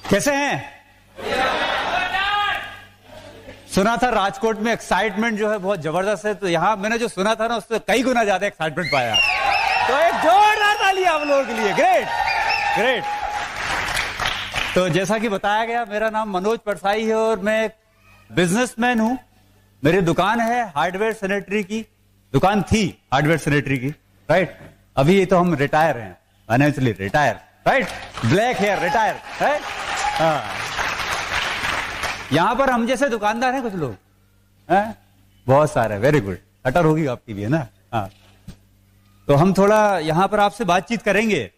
कैसे हैं? सुना था राजकोट में एक्साइटमेंट जो है बहुत जबरदस्त है, तो यहां मैंने जो सुना था ना उससे कई गुना ज्यादा एक्साइटमेंट पाया। तो एक जोरदार ताली आप लोगों के लिए। Great great. तो जैसा कि बताया गया, मेरा नाम मनोज परसाई है और मैं बिजनेसमैन हूं। मेरी दुकान है हार्डवेयर सैनिटरी की, दुकान थी हार्डवेयर सैनिटरी की, राइट। अभी तो हम रिटायर हैं, financially retire, right. Black hair retire, right. हाँ, यहां पर हम जैसे दुकानदार हैं कुछ लोग हैं, बहुत सारे। Very good. कटर होगी आपकी भी, है ना? हाँ। तो हम थोड़ा यहां पर आपसे बातचीत करेंगे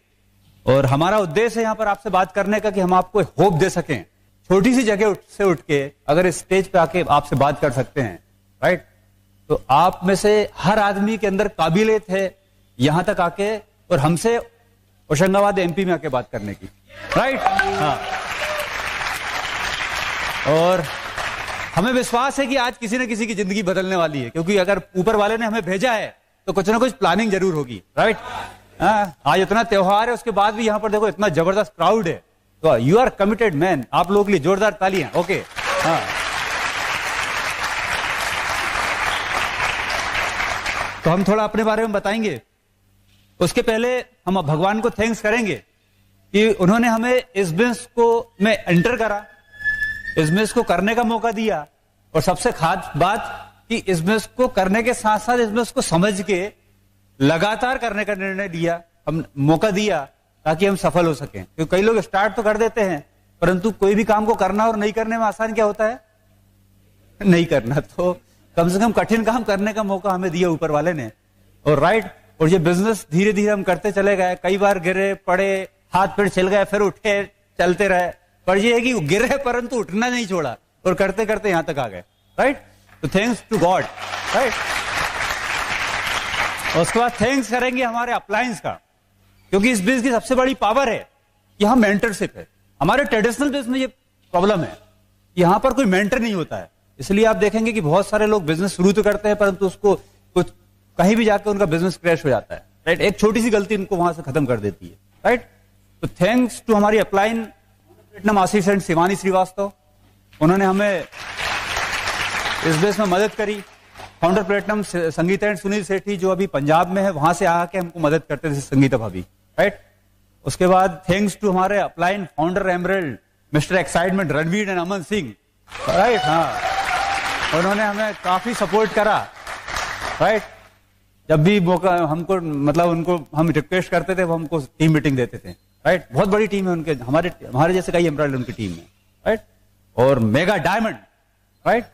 और हमारा उद्देश्य है यहां पर आपसे बात करने का कि हम आपको होप दे सकें। छोटी सी जगह से उठ के अगर इस स्टेज पे आके आपसे बात कर सकते हैं, राइट, तो आप में से हर आदमी के अंदर काबिलियत है यहां तक आके और हमसे होशंगाबाद एमपी में आके बात करने की, राइट। हाँ, और हमें विश्वास है कि आज किसी न किसी की जिंदगी बदलने वाली है, क्योंकि अगर ऊपर वाले ने हमें भेजा है तो कुछ ना कुछ प्लानिंग जरूर होगी, राइट। आज इतना त्योहार है, उसके बाद भी यहां पर देखो इतना जबरदस्त क्राउड है, तो यू आर कमिटेड मैन। आप लोगों के लिए जोरदार तालियां। ओके। हाँ, तो हम थोड़ा अपने बारे में बताएंगे। उसके पहले हम भगवान को थैंक्स करेंगे कि उन्होंने हमें इस बिजनेस को में एंटर करा, इस बिजनेस को करने का मौका दिया, और सबसे खास बात कि इस बिजनेस को करने के साथ साथ इस बिजनेस को समझ के लगातार करने का निर्णय दिया, हम मौका दिया ताकि हम सफल हो सकें। क्योंकि कई लोग स्टार्ट तो कर देते हैं, परंतु कोई भी काम को करना और नहीं करने में आसान क्या होता है? नहीं करना। तो कम से कम कठिन काम करने का मौका हमें दिया ऊपर वाले ने, और राइट। और ये बिजनेस धीरे धीरे हम करते चले गए। कई बार गिरे पड़े, हाथ पैर छिल गए, फिर उठे, चलते रहे, पर ये है कि गिरे परंतु उठना नहीं छोड़ा और करते करते यहां तक आ गए, राइट। तो थैंक्स टू गॉड, राइट। उसके बाद थैंक्स करेंगे हमारे अप्लायंस का, क्योंकि इस बिजनेस की सबसे बड़ी पावर है कि हम मेंटरशिप है। हमारे ट्रेडिशनल बिजनेस में ये प्रॉब्लम है, यहां पर कोई मेंटर नहीं होता है। इसलिए आप देखेंगे कि बहुत सारे लोग बिजनेस शुरू तो करते हैं, परंतु उसको कुछ कहीं भी जाकर उनका बिजनेस क्रैश हो जाता है, राइट। एक छोटी सी गलती उनको वहां से खत्म कर देती है, राइट। तो थैंक्स टू हमारी upline platinum assistant Shivani Srivastava, उन्होंने हमें इस बिजनेस में मदद करी। Founder platinum Sangeeta and Sunil Sethi जो अभी पंजाब में है, वहां से आके हमको मदद करते थे संगीता भाभी, राइट। उसके बाद थैंक्स टू हमारे upline founder emerald mister excitement Ranveer and Aman Singh, right. हाँ, उन्होंने हमें काफी सपोर्ट करा, राइट। जब भी मौका हमको, मतलब उनको हम रिक्वेस्ट करते थे, वो हमको टीम मीटिंग देते थे, राइट। बहुत बड़ी टीम है उनके, हमारे जैसे कई एम्प्लॉय उनकी टीम में, राइट। और मेगा डायमंड, राइट,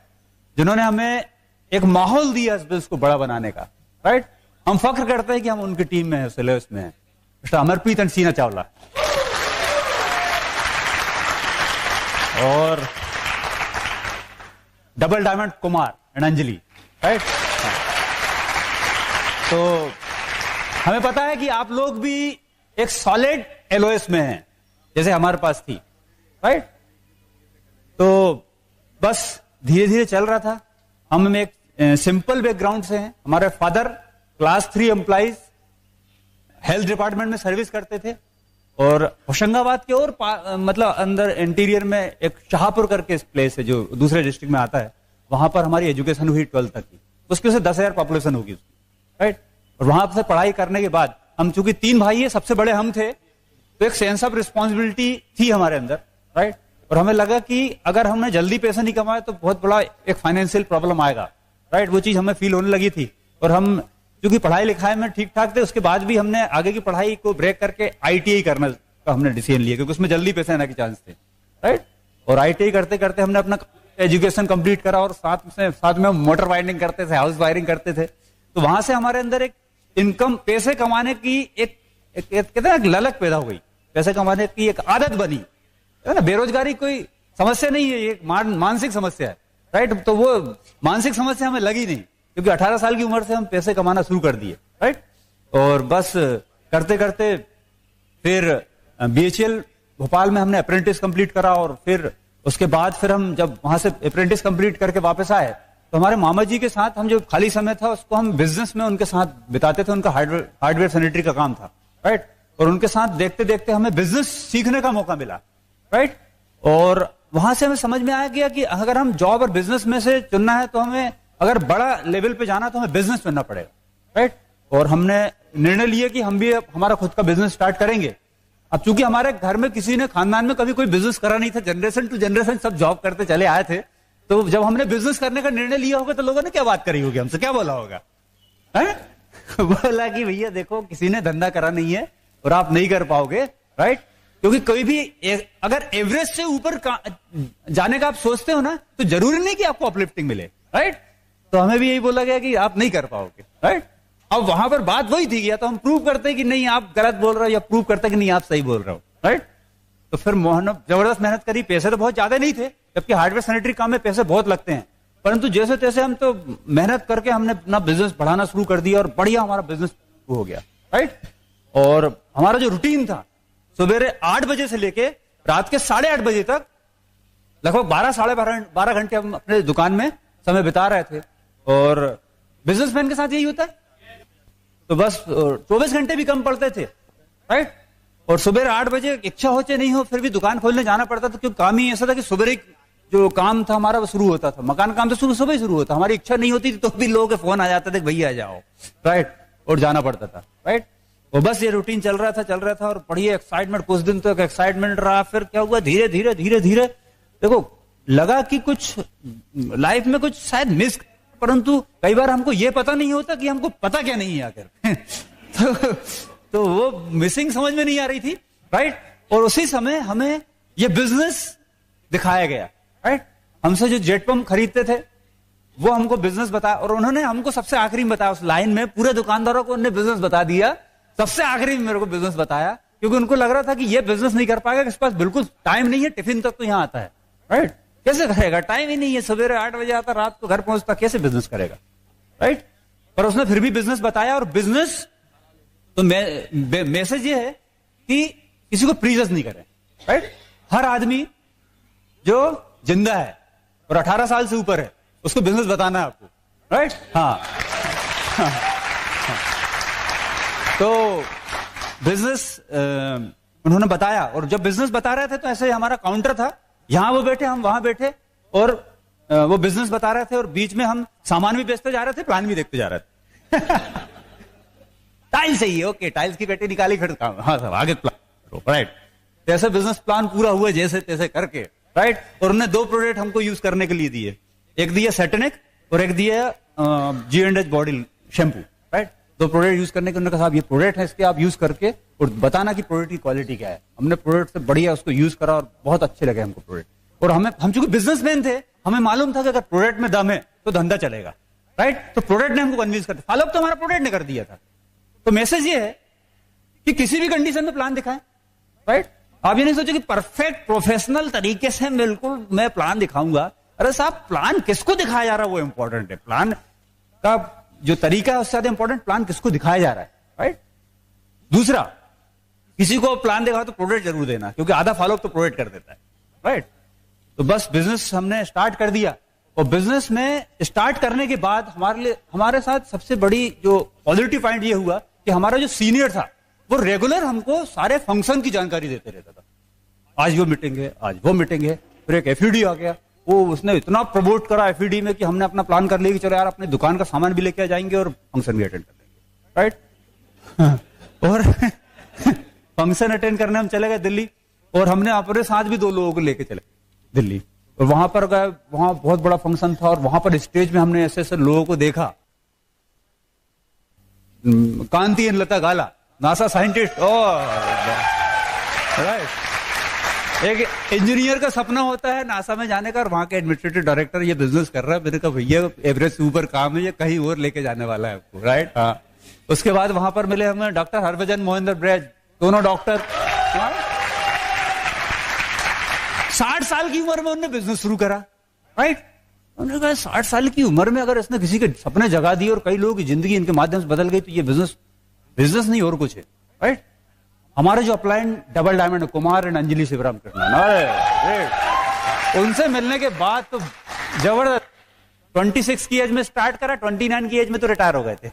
जिन्होंने हमें एक माहौल दिया इस बिजनेस को बड़ा बनाने का, राइट। हम फख्र करते हैं कि हम उनकी टीम में है, सिलेबस में है। मिस्टर अमरप्रीत एंड सीना चावला, और double diamond Kumar and Anjali, right. तो हमें पता है कि आप लोग भी एक सॉलिड एलओएस में हैं, जैसे हमारे पास थी, राइट। तो बस धीरे धीरे चल रहा था। हम एक सिंपल बैकग्राउंड से हैं। हमारे father class 3 employees health department में सर्विस करते थे, और होशंगाबाद के और मतलब अंदर इंटीरियर में एक शाहपुर करके प्लेस है जो दूसरे डिस्ट्रिक्ट में आता है, वहां पर हमारी एजुकेशन हुई 12th तक की। उसकी से 10,000 पॉपुलेशन होगी उसकी, राइट। और वहां से पढ़ाई करने के बाद हम चूंकि 3 भाई है, सबसे बड़े हम थे, तो एक सेंस ऑफ रिस्पॉन्सिबिलिटी थी हमारे अंदर, राइट। और हमें लगा कि अगर हमने जल्दी पैसा नहीं कमाया तो बहुत बड़ा एक फाइनेंशियल प्रॉब्लम आएगा, राइट। वो चीज हमें फील होने लगी थी। और हम क्योंकि पढ़ाई लिखाई में ठीक ठाक थे, उसके बाद भी हमने आगे की पढ़ाई को ब्रेक करके आईटीआई करने का हमने डिसीजन लिया, क्योंकि उसमें जल्दी पैसे आने के चांस थे, राइट। और आईटीआई करते करते हमने अपना एजुकेशन कंप्लीट करा, और साथ में मोटर वायरिंग करते थे, हाउस वायरिंग करते थे। तो वहां से हमारे अंदर एक इनकम, पैसे कमाने की एक कहते हैं एक ललक पैदा हो गई, पैसे कमाने की एक आदत बनी, है ना। बेरोजगारी कोई समस्या नहीं है, ये मानसिक समस्या है, राइट। तो वो मानसिक समस्या हमें लगी नहीं, क्योंकि 18 साल की उम्र से हम पैसे कमाना शुरू कर दिए, राइट। और बस करते करते फिर बीएचईएल भोपाल में हमने अप्रेंटिस कंप्लीट करा, और फिर उसके बाद फिर हम जब वहां से अप्रेंटिस कंप्लीट करके वापस आए, तो हमारे मामा जी के साथ हम जो खाली समय था उसको हम बिजनेस में उनके साथ बिताते थे। उनका हार्डवेयर सैनिटरी का काम था, राइट। और उनके साथ देखते देखते हमें बिजनेस सीखने का मौका मिला, राइट। और वहां से हमें समझ में आ गया कि अगर हम जॉब और बिजनेस में से चुनना है तो हमें अगर बड़ा लेवल पे जाना तो हमें बिजनेस चुनना पड़ेगा, राइट। और हमने निर्णय लिया कि हम भी हमारा खुद का बिजनेस स्टार्ट करेंगे। अब चूंकि हमारे घर में किसी ने खानदान में कभी कोई बिजनेस करा नहीं था, जनरेशन टू जनरेशन सब जॉब करते चले आए थे, तो जब हमने बिजनेस करने का निर्णय लिया होगा तो लोगों ने क्या बात करी होगी, हमसे क्या बोला होगा, बोला कि भैया देखो किसी ने धंधा करा नहीं है और आप नहीं कर पाओगे, राइट। क्योंकि कोई भी अगर एवरेज से ऊपर जाने का आप सोचते हो ना तो जरूरी नहीं कि आपको अपलिफ्टिंग मिले, राइट। तो हमें भी यही बोला गया कि आप नहीं कर पाओगे, राइट। अब वहां पर बात वही थी, या तो हम प्रूव करते हैं कि नहीं आप गलत बोल रहे हो, या प्रूव करते हैं कि नहीं आप सही बोल रहे हो, राइट। तो फिर मोहन जबरदस्त मेहनत करी। पैसे तो बहुत ज्यादा नहीं थे, जबकि हार्डवेयर सैनिटरी काम में पैसे बहुत लगते हैं, परंतु जैसे तैसे हम तो मेहनत करके हमने अपना बिजनेस बढ़ाना शुरू कर दिया और बढ़िया हमारा बिजनेस हो गया, राइट। और हमारा जो रूटीन था सुबह 8 बजे से लेके रात के 8:30 बजे तक लगभग 12 साढ़े 12 घंटे हम अपने दुकान में समय बिता रहे थे। और बिजनेसमैन के साथ यही होता है, तो बस 24 घंटे भी कम पड़ते थे, राइट। और सुबह 8 बजे इच्छा हो चाहे नहीं हो फिर भी दुकान खोलने जाना पड़ता था, क्योंकि काम ही ऐसा था कि सुबह जो काम था हमारा वो शुरू होता था। मकान काम तो सुबह ही शुरू होता, हमारी इच्छा नहीं होती थी तो भी लोगों के फोन आ जाते थे भैया आ जाओ, राइट। और जाना पड़ता था, राइट। और बस ये रूटीन चल रहा था और बढ़िया एक्साइटमेंट, कुछ दिन तो एक्साइटमेंट रहा। फिर क्या हुआ, धीरे धीरे देखो लगा कि कुछ लाइफ में कुछ शायद मिस, परंतु कई बार हमको ये पता नहीं होता कि हमको पता क्या नहीं है आकर तो वो मिसिंग समझ में नहीं आ रही थी, राइट। और उसी समय हमें ये बिजनेस दिखाया गया, राइट। हमसे जो जेट पंप खरीदते थे वो हमको बिजनेस बताया, और उन्होंने हमको सबसे आखिरी में बताया उस लाइन में, पूरे दुकानदारों को उन्होंने बिजनेस बता दिया, सबसे आखिरी में मेरे को बिजनेस बताया, क्योंकि उनको लग रहा था कि ये बिजनेस नहीं कर पाएगा, इसके पास बिल्कुल टाइम नहीं है, टिफिन तक तो यहां आता है, राइट। कैसे करेगा, टाइम ही नहीं है, सवेरे 8 बजे आता, रात को घर पहुंचता, कैसे बिजनेस करेगा, राइट। पर उसने फिर भी बिजनेस बताया। और बिजनेस तो मैसेज ये है कि किसी को प्रीजस नहीं करें, राइट। हर आदमी जो जिंदा है और 18 साल से ऊपर है उसको बिजनेस बताना है आपको, राइट। हाँ तो बिजनेस उन्होंने बताया, और जब बिजनेस बता रहे थे तो ऐसे हमारा काउंटर था, यहां वो बैठे हम वहां बैठे, और वो बिजनेस बता रहे थे और बीच में हम सामान भी बेचते जा रहे थे, प्लान भी देखते जा रहे थे टाइल्स चाहिए, ओके, टाइल्स की पेटी निकाली, फिर काम, हाँ सब आगे प्लान, राइट। जैसे बिजनेस प्लान पूरा हुआ जैसे तैसे करके, राइट। और उन्होंने 2 प्रोडक्ट हमको यूज करने के लिए दिए, एक दिया सेटेनिक और एक दिया G&H body shampoo, right. 2 product use करने के, उन्होंने कहा ये प्रोडक्ट है, इसके आप यूज करके और बताना कि प्रोडक्ट की क्वालिटी क्या है। हमने प्रोडक्ट से बढ़िया उसको यूज करा और बहुत अच्छे लगे हमको प्रोडक्ट। और हम चूंकि बिजनेसमैन थे, हमें मालूम था कि अगर प्रोडक्ट में दम है तो धंधा चलेगा, राइट। तो प्रोडक्ट ने हमको कन्विंस कर दिया, फॉलोअप तो हमारा प्रोडक्ट ने कर दिया था। तो मैसेज ये है कि किसी भी कंडीशन में प्लान दिखाएं, राइट। आप ये नहीं सोचे कि परफेक्ट प्रोफेशनल तरीके से बिल्कुल मैं प्लान दिखाऊंगा। अरे साहब, प्लान किसको दिखाया जा रहा है वो इंपॉर्टेंट है, प्लान का जो तरीका है उससे ज्यादा इंपॉर्टेंट प्लान किसको दिखाया जा रहा है, राइट। दूसरा, किसी को प्लान दिखाओ तो प्रोडक्ट जरूर देना, क्योंकि आधा फॉलोअप तो प्रोडक्ट कर देता है, राइट। तो बस बिजनेस हमने स्टार्ट कर दिया, और बिजनेस में स्टार्ट करने के बाद हमारे साथ सबसे बड़ी जो पॉजिटिव पॉइंट ये हुआ कि हमारा जो सीनियर था वो रेगुलर हमको सारे फंक्शन की जानकारी देते रहता था। आज वो मीटिंग है, आज वो मीटिंग है। फिर एक एफईडी आ गया, वो उसने इतना प्रमोट करा एफईडी में कि हमने अपना प्लान कर लिया कि चलो यार अपने दुकान का सामान भी लेके आ जाएंगे और फंक्शन भी अटेंड कर लेंगे, राइट। और फंक्शन अटेंड करने हम चले गए दिल्ली, और हमने अपने साथ भी 2 लोगों को लेके चले दिल्ली, और वहां पर गए, वहां बहुत बड़ा फंक्शन था, और वहां पर स्टेज में हमने ऐसे ऐसे लोगों को देखा, Kanti and Lata Gala, NASA scientist, right. एक इंजीनियर का सपना होता है नासा में जाने का, और वहां के एडमिनिस्ट्रेटिव डायरेक्टर ये बिजनेस कर रहा है। मैंने कहा भैया एवरेज से ऊपर काम है, ये कहीं और लेके जाने वाला है आपको, राइट। हाँ, उसके बाद वहां पर मिले हमें डॉक्टर हरभजन मोहिंदर ब्रज, दोनों डॉक्टर। 60 साल की उम्र में उन्होंने बिजनेस शुरू करा, राइट। उन्होंने कहा 60 साल की उम्र में अगर इसने किसी के सपने जगा दिए और कई लोगों की जिंदगी इनके माध्यम से बदल गई, तो ये बिजनेस नहीं और कुछ है, राइट। हमारे जो upline double diamond Kumar and Anjali Shivaram Krishnan, उनसे मिलने के बाद तो जबरदस्त। 26 की एज में स्टार्ट करा, 29 की एज में तो रिटायर हो गए थे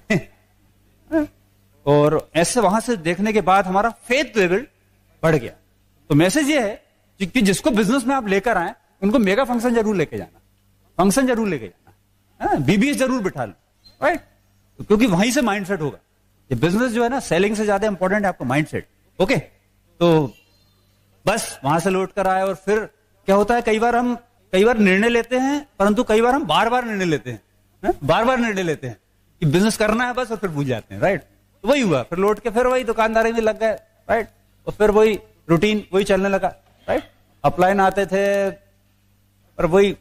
और ऐसे वहां से देखने के बाद हमारा फेथ लेवल बढ़ गया। तो मैसेज ये है, कि जिसको बिजनेस में आप लेकर आए उनको मेगा फंक्शन जरूर लेके जाना, फंक्शन जरूर लेके जाना, बीबीएस जरूर बिठा लो, राइट? क्योंकि वहीं से माइंडसेट होगा। ये बिजनेस जो है ना, सेलिंग से ज्यादा इंपॉर्टेंट है आपका माइंडसेट। ओके, तो बस वहां से लौट कर आए और फिर क्या होता है, कई बार निर्णय लेते हैं, परंतु कई बार हम बार बार निर्णय लेते हैं, बार बार निर्णय लेते हैं कि बिजनेस करना है बस, और फिर भूल जाते हैं, राइट? तो वही हुआ, फिर लौट के फिर वही दुकानदारी में लग गए, राइट? और फिर वही रूटीन वही चलने लगा, राइट? अपलाइन आते थे और वही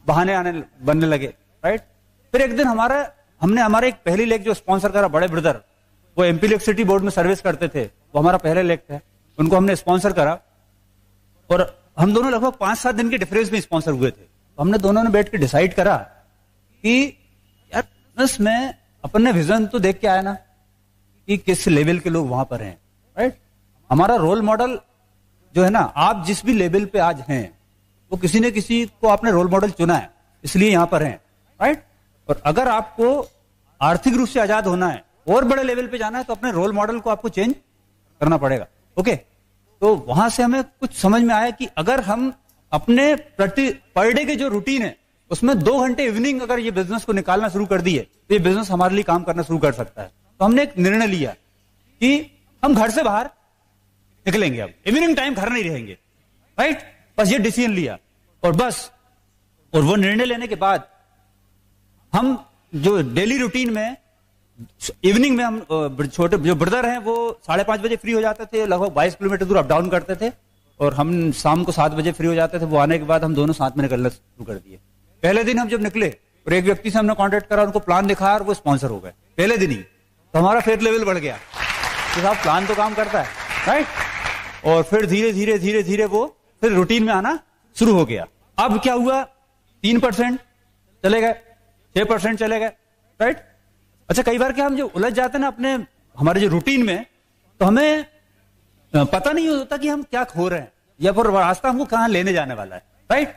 बहाने बनने लगे, राइट? फिर एक दिन हमने हमारे एक पहली लेग जो स्पॉन्सर करा, बड़े ब्रदर, वो एमपी इलेक्ट्रिसिटी बोर्ड में सर्विस करते थे, वो हमारा पहले लेग थे, उनको हमने स्पॉन्सर करा और हम दोनों लगभग 5-7 दिन के डिफरेंस में स्पॉन्सर हुए थे। तो हमने दोनों ने बैठ के डिसाइड करा कि यार बिजनेस में अपन ने विजन तो देख के आया ना कि किस लेवल के लोग वहां पर हैं, राइट? हमारा रोल मॉडल जो है ना, आप जिस भी लेवल पे आज हैं वो किसी न किसी को आपने रोल मॉडल चुना है, इसलिए यहां पर हैं, राइट? और अगर आपको आर्थिक रूप से आजाद होना है और बड़े लेवल पे जाना है तो अपने रोल मॉडल को आपको चेंज करना पड़ेगा। ओके, तो वहां से हमें कुछ समझ में आया कि अगर हम अपने पर डे के जो रूटीन है उसमें 2 घंटे इवनिंग अगर ये बिजनेस को निकालना शुरू कर दिए तो ये बिजनेस हमारे लिए काम करना शुरू कर सकता है। तो हमने एक निर्णय लिया कि हम घर से बाहर निकलेंगे, अब इवनिंग टाइम घर नहीं रहेंगे, राइट? बस ये डिसीजन लिया और बस, और वो निर्णय लेने के बाद हम जो डेली रूटीन में इवनिंग में हम छोटे जो ब्रदर हैं वो 5:30 बजे फ्री हो जाते थे, लगभग 22 किलोमीटर दूर अप डाउन करते थे, और हम शाम को 7 बजे फ्री हो जाते थे। वो आने के बाद हम दोनों साथ में निकलना शुरू कर दिए। पहले दिन हम जब निकले और एक व्यक्ति से हमने कांटेक्ट करा, उनको प्लान दिखाया और वो स्पॉन्सर हो गए पहले दिन ही। तो हमारा फेथ लेवल बढ़ गया कि साहब प्लान तो काम करता है, राइट? और फिर धीरे धीरे वो फिर रूटीन में आना शुरू हो गया। अब क्या हुआ, 3% चले गए, 6% चले गए, राइट? अच्छा, कई बार क्या हम जो उलझ जाते हैं ना अपने हमारे जो रूटीन में, तो हमें पता नहीं होता कि हम क्या खो रहे हैं या फिर रास्ता हमको कहां लेने जाने वाला है, राइट?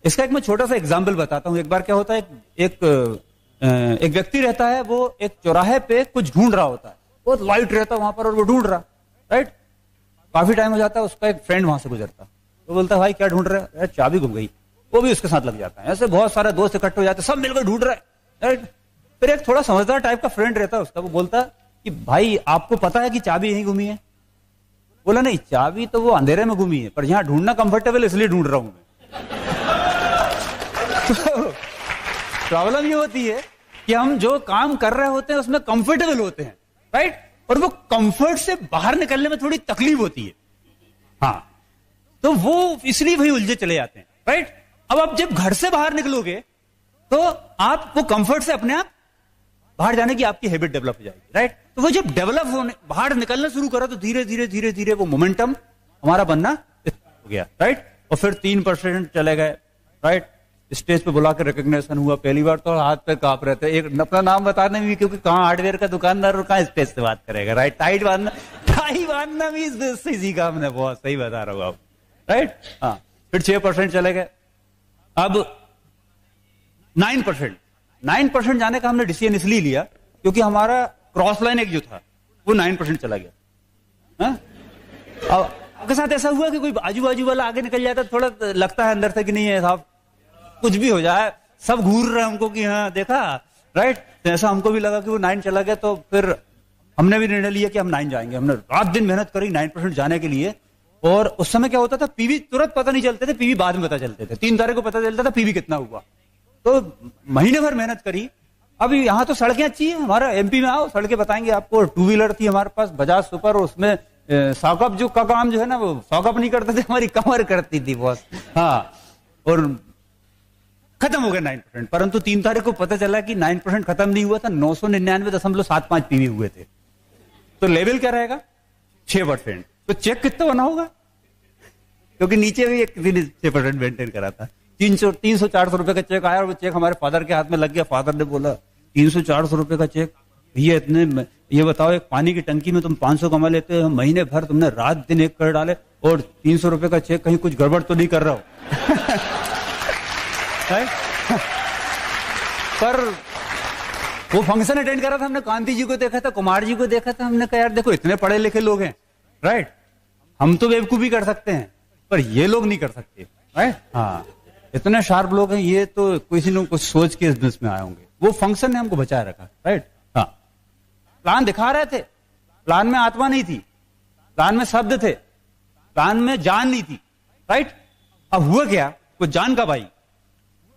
इसका एक मैं छोटा सा एग्जाम्पल बताता हूं। एक बार क्या होता है, एक व्यक्ति रहता है, वो एक चौराहे पे कुछ ढूंढ रहा होता है, बहुत लाइट रहता है वहां पर और वो ढूंढ रहा, राइट? काफी टाइम हो जाता है, उसका एक फ्रेंड वहां से गुजरता, तो बोलता है भाई क्या ढूंढ रहा है? चाबी गुम गई। वो भी उसके साथ लग जाता है। ऐसे बहुत सारे दोस्त इकट्ठे हो जाते हैं, सब मिलकर ढूंढ रहे हैं, राइट? फिर एक थोड़ा समझदार टाइप का फ्रेंड रहता है उसका, वो बोलता कि भाई आपको पता है कि चाबी यहीं घूमी है? बोला नहीं, चाबी तो वो अंधेरे में घूमी है, पर यहां ढूंढना कंफर्टेबल इसलिए ढूंढ रहा हूं मैं। तो प्रॉब्लम ये होती है कि हम जो काम कर रहे होते हैं उसमें कंफर्टेबल होते हैं, राइट? और वो कंफर्ट से बाहर निकलने में थोड़ी तकलीफ होती है, हाँ, तो वो इसलिए वही उलझे चले जाते हैं, राइट? अब आप जब घर से बाहर निकलोगे तो आप वो कंफर्ट से अपने आप बाहर जाने की आपकी हैबिट डेवलप हो जाएगी, राइट? तो वो जब डेवलप होने बाहर निकलना शुरू करा तो धीरे धीरे वो मोमेंटम हमारा बनना हो गया, राइट? और फिर 3% चले गए, राइट? स्टेज पे बुला के रिकॉग्निशन हुआ। पहली बार तो हाथ पे कांप रहे थे, एक अपना नाम बताने में, क्योंकि कहाँ हार्डवेयर का दुकानदार और कहाँ स्टेज से बात करेगा, राइट? टाई बांधना भी इसी काम है, बहुत सही बता रहा हूं आप, राइट? हाँ, फिर 6% चले गए। अब 9% जाने का हमने डिसीजन इसलिए लिया क्योंकि हमारा क्रॉस लाइन एक जो था वो 9% चला गया। अब आपके साथ ऐसा हुआ कि कोई आजू बाजू वाला आगे निकल जाता, थोड़ा लगता है अंदर से कि नहीं है साहब, कुछ भी हो जाए, सब घूर रहे हैं हमको कि हाँ देखा, राइट? तो ऐसा हमको भी लगा कि वो 9 चला गया, तो फिर हमने भी निर्णय लिया कि हम 9 जाएंगे। हमने रात दिन मेहनत करी 9% जाने के लिए। और उस समय क्या होता था, पीवी तुरंत पता नहीं चलते थे, पीवी बाद में पता चलते थे। 3 तारीख को पता चलता था पीवी कितना हुआ। तो महीने भर मेहनत करी। अब यहाँ तो सड़कें अच्छी है, हमारा एमपी में आओ सड़कें बताएंगे आपको। 2 व्हीलर थी हमारे पास, बजाज सुपर, उसमें सॉकअप जो का काम जो है ना, वो सॉकअप नहीं करते थे, हमारी कमर करती थी बॉस। हाँ, और खत्म हो गया 9%। परंतु 3 तारीख को पता चला कि 9% खत्म नहीं हुआ था, 999.75 पीवी हुए थे। तो लेवल क्या रहेगा? 6%। तो चेक कितना बना होगा? क्योंकि नीचे भी एक 6% मेंटेन करा था। 300-400 रुपए का चेक आया और वो चेक हमारे फादर के हाथ में लग गया। फादर ने बोला 300-400 रुपए का चेक, भैया इतने, ये बताओ एक पानी की टंकी में तुम 500 कमा लेते हो, महीने भर तुमने रात दिन एक कर डाले और 300 रुपए का चेक, कहीं कुछ गड़बड़ तो नहीं कर रहा हो? पर वो फंक्शन अटेंड करा था, हमने कांति जी को देखा था, कुमार जी को देखा था, हमने कहा यार देखो इतने पढ़े लिखे लोग हैं, राइट? हम तो बेवकूफी कर सकते हैं, पर ये लोग नहीं कर सकते, राइट? हाँ, इतने शार्प लोग हैं, ये तो किसी ने कुछ सोच के इस बिजनेस में आए होंगे। वो फंक्शन ने हमको बचाए रखा, राइट? हाँ, प्लान दिखा रहे थे, प्लान में आत्मा नहीं थी, प्लान में शब्द थे, प्लान में जान नहीं थी, राइट? अब हुआ क्या, कुछ जान कब आई?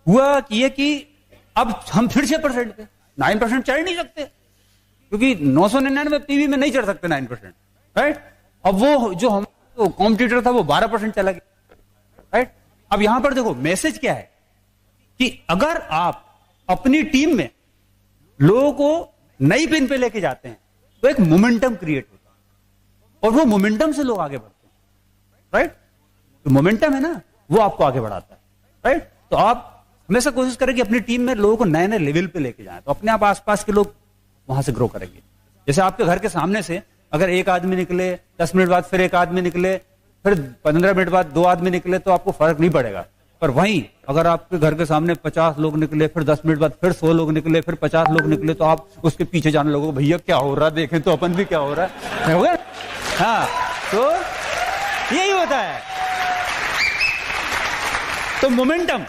हुआ कि अब हम फिर 6% पे 9% चढ़ नहीं सकते, क्योंकि 999 पीवी में नहीं चढ़ सकते 9%, राइट? अब वो जो हम कॉम्पिटिटर था वो 12% चला गया, राइट? अब यहां पर देखो मैसेज क्या है कि अगर आप अपनी टीम में लोगों को नई पिन पे लेके जाते हैं तो एक मोमेंटम क्रिएट होता है, और वो मोमेंटम से लोग आगे बढ़ते हैं, राइट? तो मोमेंटम है ना, वो आपको आगे बढ़ाता है, राइट? तो आप हमेशा कोशिश करें कि अपनी टीम में लोगों को नए नए लेवल पे लेके जाएं, तो अपने आप आसपास के लोग वहां से ग्रो करेंगे। जैसे आपके घर के सामने से अगर एक आदमी निकले, 10 मिनट बाद फिर एक आदमी निकले, फिर 15 मिनट बाद 2 आदमी निकले, तो आपको फर्क नहीं पड़ेगा। पर वहीं अगर आपके घर के सामने 50 लोग निकले, फिर 10 मिनट बाद फिर 100 लोग निकले, फिर 50 लोग निकले, तो आप उसके पीछे जाने लगोगे, भैया क्या हो रहा है, देखें तो अपन भी क्या हो रहा है। हाँ, तो यही होता है। तो मोमेंटम,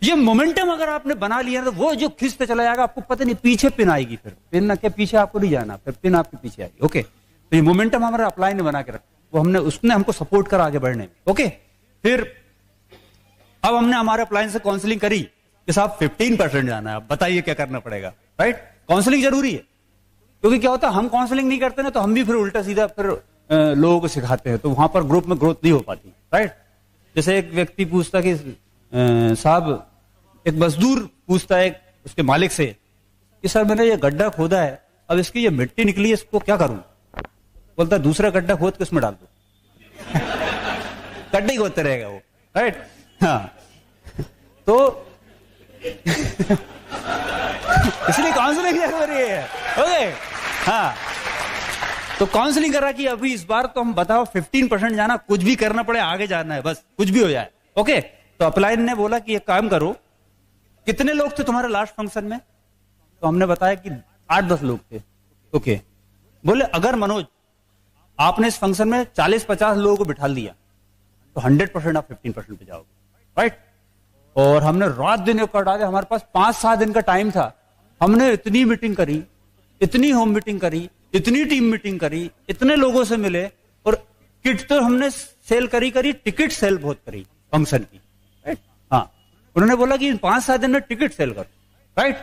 ये मोमेंटम अगर आपने बना लिया तो वो जो खिंचते चला जाएगा, आपको पता नहीं पीछे पिन आएगी, फिर पिन ना के पीछे आपको नहीं जाना, फिर पिन आपके पीछे आएगी। ओके, तो ये मोमेंटम हमारा अपलाइन ने बना के रखा, वो हमने उसने हमको सपोर्ट करा आगे बढ़ने में। ओके, फिर अब हमने हमारे अपलाइन से काउंसलिंग करी कि साहब 15% जाना है, अब बताइए क्या करना पड़ेगा, राइट? काउंसलिंग जरूरी है, क्योंकि क्या होता है हम काउंसलिंग नहीं करते ना तो हम भी फिर उल्टा सीधा फिर लोगों को सिखाते हैं, तो वहां पर ग्रुप में ग्रोथ नहीं हो पाती, राइट? जैसे एक व्यक्ति पूछता कि साहब, एक मजदूर पूछता है उसके मालिक से कि सर मैंने ये गड्ढा खोदा है, अब इसकी ये मिट्टी निकली है, इसको क्या करूं? बोलता है दूसरा गड्ढा खोद के उसमें डाल दो। गड्ढा ही खोदते रहेगा वो, राइट? हाँ, तो इसलिए काउंसलिंग जरूरी है। ओके, हाँ, तो काउंसलिंग करा कि अभी इस बार तो हम बताओ 15% जाना, कुछ भी करना पड़े, आगे जाना है, बस कुछ भी हो जाए। ओके, तो अपलाइन ने बोला कि एक काम करो, कितने लोग थे तुम्हारे लास्ट फंक्शन में? तो हमने बताया कि 8-10 लोग थे। ओके, बोले अगर मनोज आपने इस फंक्शन में 40-50 लोगों को बिठा दिया तो 100% आप 15% पे जाओगे, राइट? और हमने रात दिन एक कर डाले, हमारे पास 5-7 दिन का टाइम था, हमने इतनी मीटिंग करी, इतनी होम मीटिंग करी, इतनी टीम मीटिंग करी, इतने लोगों से मिले, और किट तो हमने सेल करी, टिकट सेल बहुत करी फंक्शन की, राइट? हाँ, उन्होंने बोला कि 5-7 दिन में टिकट सेल करो, राइट?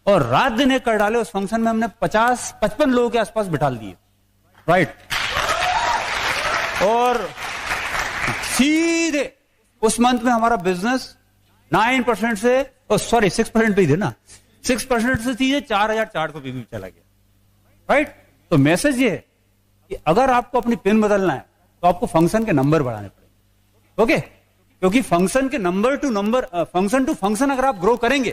और रात दिन एक कर डाले, उस फंक्शन में हमने 50-55 लोगों के आसपास बिठा दिए, राइट? और सीधे उस मंथ में हमारा बिजनेस 9% से 6% पे ही थे ना, 6% से सीधे 4,400 पे भी चला गया, राइट? तो मैसेज ये है कि अगर आपको अपनी पिन बदलना है तो आपको फंक्शन के नंबर बढ़ाने पड़ेंगे। ओके, क्योंकि फंक्शन के number to number, function to function अगर आप ग्रो करेंगे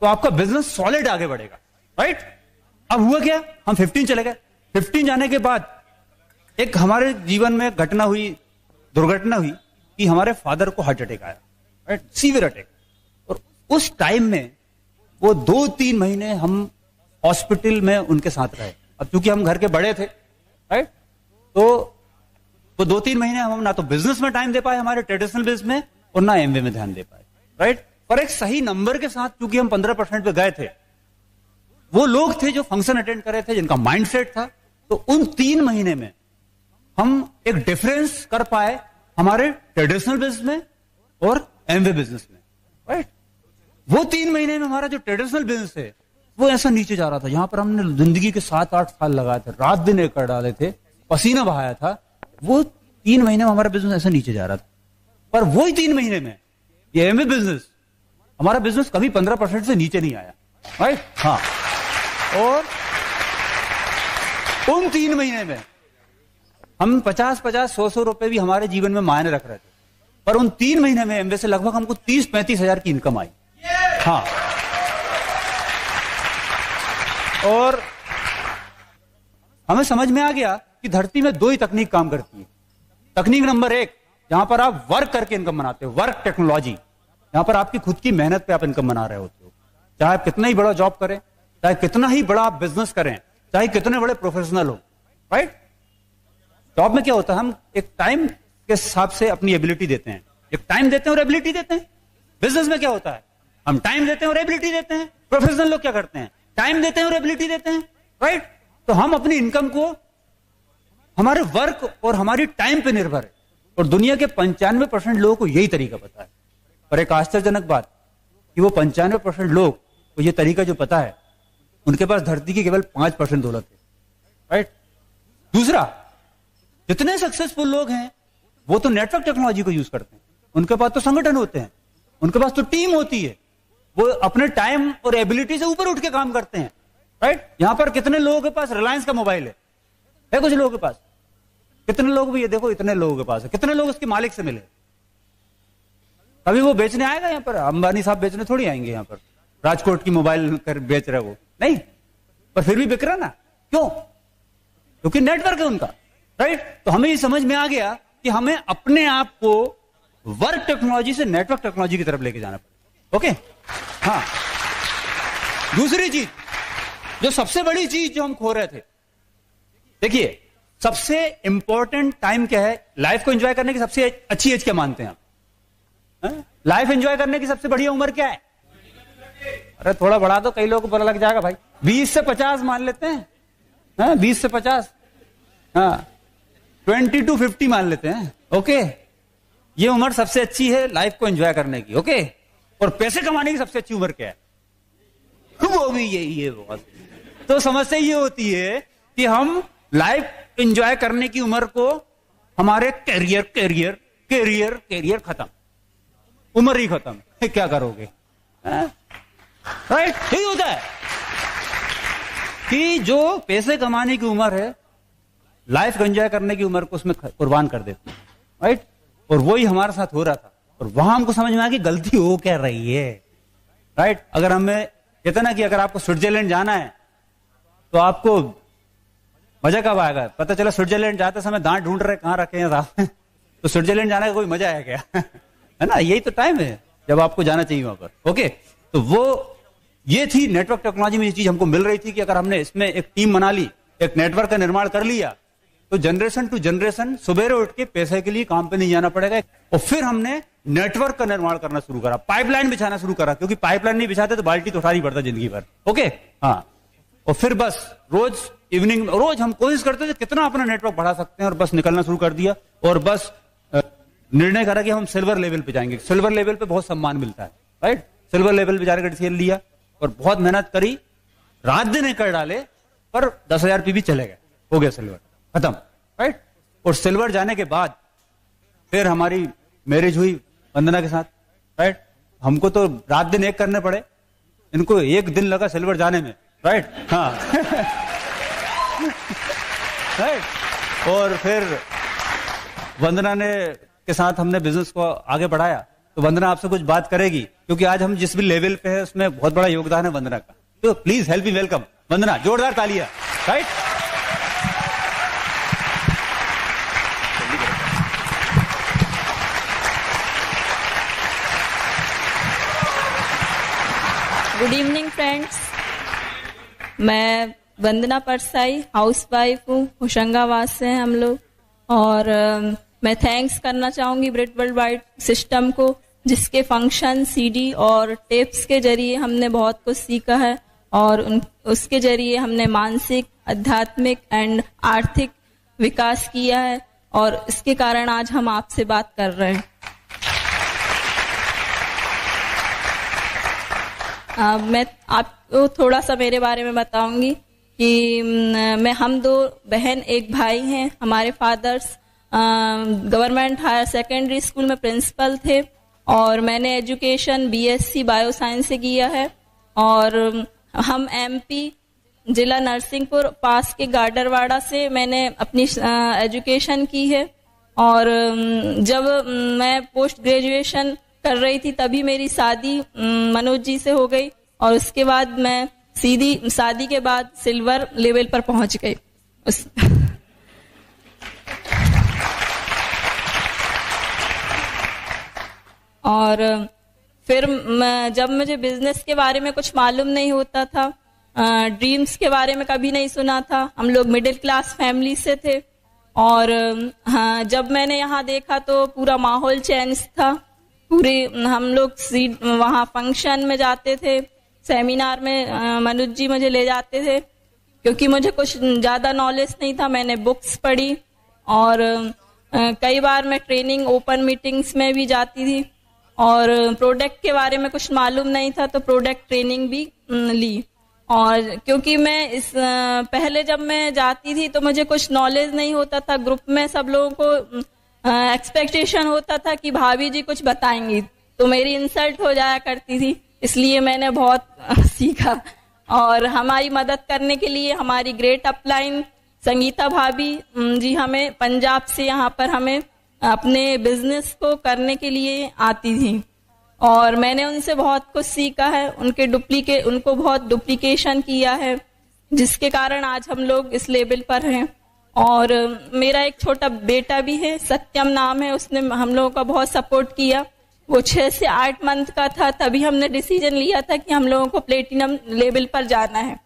तो आपका बिजनेस सॉलिड आगे बढ़ेगा, राइट? अब हुआ क्या, हम 15 चले गए। 15 जाने के बाद एक हमारे जीवन में घटना हुई, दुर्घटना हुई कि हमारे फादर को हार्ट अटैक आया, राइट? Severe attack. और उस टाइम में वो 2-3 महीने हम हॉस्पिटल में उनके साथ रहे। अब क्योंकि हम घर के बड़े थे, राइट, तो वो 2-3 महीने हम ना तो बिजनेस में टाइम दे पाए, हमारे ट्रेडिशनल बिजनेस में, और ना एमवे में ध्यान दे पाए, राइट? पर एक सही नंबर के साथ, क्योंकि हम 15% पे गए थे, वो लोग थे जो फंक्शन अटेंड कर रहे थे, जिनका माइंडसेट था, तो उन 3 महीने में हम एक डिफरेंस कर पाए हमारे ट्रेडिशनल बिजनेस में और एमवे बिजनेस में, राइट? वो 3 महीने में हमारा जो ट्रेडिशनल बिजनेस है वो ऐसा नीचे जा रहा था, यहां पर हमने जिंदगी के 7-8 साल लगाए थे, रात दिन एक कर डाले थे, पसीना बहाया था, वो 3 महीने में हमारा बिजनेस ऐसा नीचे जा रहा था। पर वही 3 महीने में ये एमवे बिजनेस, हमारा बिजनेस कभी 15% से नीचे नहीं आया, राइट? हाँ, और उन 3 महीने में हम 50-100 रुपए भी हमारे जीवन में मायने रख रहे थे, पर उन 3 महीने में एमवे से लगभग हमको 30-35 हजार की इनकम आई। हाँ, और हमें समझ में आ गया कि धरती में 2 ही तकनीक काम करती है। तकनीक नंबर 1, जहां पर आप वर्क करके इनकम बनाते हो, वर्क टेक्नोलॉजी, यहां पर आपकी खुद की मेहनत पे आप इनकम बना रहे होते हो, चाहे आप कितना ही बड़ा जॉब करें, चाहे कितना ही बड़ा आप बिजनेस करें, चाहे कितने बड़े प्रोफेशनल हो, राइट? जॉब में क्या होता है, हम एक टाइम के हिसाब से अपनी एबिलिटी देते हैं। एक टाइम देते हैं और एबिलिटी देते हैं। बिजनेस में क्या होता है, हम टाइम देते हैं और एबिलिटी देते हैं। प्रोफेशनल लोग क्या करते हैं, टाइम देते हैं और एबिलिटी देते हैं, राइट। तो हम अपनी इनकम को हमारे वर्क और हमारी टाइम पे निर्भर है, और दुनिया के 95% लोगों को यही तरीका पता है। और एक आश्चर्यजनक बात कि वो 95% लोग को ये तरीका जो पता है, उनके पास धरती की केवल 5% दौलत है, राइट। दूसरा, जितने सक्सेसफुल लोग हैं वो तो नेटवर्क टेक्नोलॉजी को यूज करते हैं, उनके पास तो संगठन होते हैं, उनके पास तो टीम होती है, वो अपने टाइम और एबिलिटी से ऊपर उठ के काम करते हैं, राइट। यहां पर कितने लोगों के पास रिलायंस का मोबाइल है कुछ लोगों के पास? कितने लोग भी, ये देखो इतने लोगों के पास है। कितने लोग उसके मालिक से मिले? कभी वो बेचने आएगा यहां पर? अंबानी साहब बेचने थोड़ी आएंगे यहां पर, राजकोट की मोबाइल कर बेच रहे वो नहीं, पर फिर भी बिक रहा ना, क्यों? क्योंकि नेटवर्क है उनका, राइट। तो हमें ये समझ में आ गया कि हमें अपने आप को वर्क टेक्नोलॉजी से नेटवर्क टेक्नोलॉजी की तरफ लेके जाना पड़ेगा, ओके। हाँ, दूसरी चीज, जो सबसे बड़ी चीज जो हम खो रहे थे, देखिए सबसे इंपॉर्टेंट टाइम क्या है? लाइफ को एंजॉय करने की सबसे अच्छी एज क्या मानते हैं आप? लाइफ एंजॉय करने की सबसे बढ़िया उम्र क्या है? अरे थोड़ा बढ़ा दो, कई लोगों को पता लग जाएगा भाई। 20 से 50 मान लेते हैं, 20 से 50, 20 to 50 मान लेते हैं, ओके। ये उम्र सबसे अच्छी है लाइफ को एंजॉय करने की, ओके। और पैसे कमाने की सबसे अच्छी उम्र क्या है? वो भी यही है बहुत। तो समस्या ये होती है कि हम लाइफ एंजॉय करने की उम्र को हमारे कैरियर खत्म, उम्र ही खत्म, क्या करोगे, राइट। यही होता है कि जो पैसे कमाने की उम्र है, लाइफ एंजॉय करने की उम्र को उसमें कुर्बान कर देते हैं, राइट। और वही हमारे साथ हो रहा था, और वहां हमको समझ में आया कि गलती हो क्या रही है, राइट। अगर हमें कहते ना कि अगर आपको स्विट्जरलैंड जाना है तो आपको मजा कब आएगा? पता चला स्विट्जरलैंड जाते समय दांत ढूंढ रहे कहां रखे हैं साहब तो स्विट्जरलैंड जाने का कोई मजा आया क्या? है ना, यही तो टाइम है जब आपको जाना चाहिए वहां पर, ओके। तो वो ये थी नेटवर्क टेक्नोलॉजी में ये चीज हमको मिल रही थी कि अगर हमने इसमें एक टीम बना ली, एक नेटवर्क का निर्माण कर लिया, तो जनरेशन टू जनरेशन सुबह उठ के पैसे के लिए काम पे नहीं जाना पड़ेगा। और फिर हमने नेटवर्क का निर्माण करना शुरू करा, पाइपलाइन बिछाना शुरू करा, क्योंकि पाइपलाइन नहीं बिछाते तो बाल्टी तो उठानी पड़ता जिंदगी भर, ओके। हाँ, और फिर बस रोज इवनिंग, रोज हम कोशिश करते थे कितना अपना नेटवर्क बढ़ा सकते हैं, और बस निकलना शुरू कर दिया, और बस निर्णय करा कि हम सिल्वर लेवल पे जाएंगे। सिल्वर लेवल पे बहुत सम्मान मिलता है, राइट। सिल्वर लेवल पे जाने का डिसीजन लिया और बहुत मेहनत करी, रात दिन कर डाले, पर 10,000 भी चले गए, हो गया सिल्वर, खत्म, राइट। और सिल्वर जाने के बाद फिर हमारी मैरिज हुई वंदना के साथ, राइट। हमको तो रात दिन एक करने पड़े, इनको 1 दिन लगा सिल्वर जाने में, राइट। हाँ राइट। और फिर वंदना ने के साथ हमने बिजनेस को आगे बढ़ाया। तो वंदना आपसे कुछ बात करेगी, क्योंकि आज हम जिस भी लेवल पे है उसमें बहुत बड़ा योगदान है वंदना का। तो प्लीज हेल्प मी वेलकम वंदना, जोरदार तालियां, राइट। गुड इवनिंग फ्रेंड्स, मैं वंदना परसाई, हाउस वाइफ हूँ, होशंगाबाद से हैं हम लोग। और मैं थैंक्स करना चाहूंगी ब्रिट वर्ल्ड वाइड सिस्टम को, जिसके फंक्शन, सीडी और टेप्स के जरिए हमने बहुत कुछ सीखा है, और उसके जरिए हमने मानसिक, आध्यात्मिक एंड आर्थिक विकास किया है, और इसके कारण आज हम आपसे बात कर रहे हैं। मैं आपको थोड़ा सा मेरे बारे में बताऊंगी कि हम 2 बहन, 1 भाई हैं। हमारे fathers government higher secondary school में प्रिंसिपल थे, और मैंने एजुकेशन बीएससी बायो साइंस से किया है। और हम एमपी जिला नरसिंहपुर पास के गाडरवाड़ा से मैंने अपनी एजुकेशन की है। और जब मैं पोस्ट ग्रेजुएशन कर रही थी तभी मेरी शादी मनोज जी से हो गई, और उसके बाद मैं सीधी शादी के बाद सिल्वर लेवल पर पहुंच गई। और फिर जब मुझे बिजनेस के बारे में कुछ मालूम नहीं होता था, ड्रीम्स के बारे में कभी नहीं सुना था, हम लोग मिडिल क्लास फैमिली से थे, और हाँ, जब मैंने यहाँ देखा तो पूरा माहौल चेंज था। पूरे हम लोग वहाँ फंक्शन में जाते थे, सेमिनार में मनोज जी मुझे ले जाते थे, क्योंकि मुझे कुछ ज़्यादा नॉलेज नहीं था। मैंने बुक्स पढ़ी और कई बार मैं ट्रेनिंग ओपन मीटिंग्स में भी जाती थी, और प्रोडक्ट के बारे में कुछ मालूम नहीं था तो प्रोडक्ट ट्रेनिंग भी ली। और क्योंकि मैं पहले जब मैं जाती थी तो मुझे कुछ नॉलेज नहीं होता था, ग्रुप में सब लोगों को एक्सपेक्टेशन होता था कि भाभी जी कुछ बताएंगी, तो मेरी इंसल्ट हो जाया करती थी। इसलिए मैंने बहुत सीखा, और हमारी मदद करने के लिए हमारी ग्रेट अपलाइन संगीता भाभी जी हमें पंजाब से यहाँ पर हमें अपने बिजनेस को करने के लिए आती थी, और मैंने उनसे बहुत कुछ सीखा है। उनको बहुत डुप्लीकेशन किया है, जिसके कारण आज हम लोग इस लेवल पर हैं। और मेरा एक छोटा बेटा भी है, सत्यम नाम है, उसने हम लोगों का बहुत सपोर्ट किया। वो 6 से 8 मंथ का था तभी हमने डिसीजन लिया था कि हम लोगों को प्लेटिनम लेवल पर जाना है,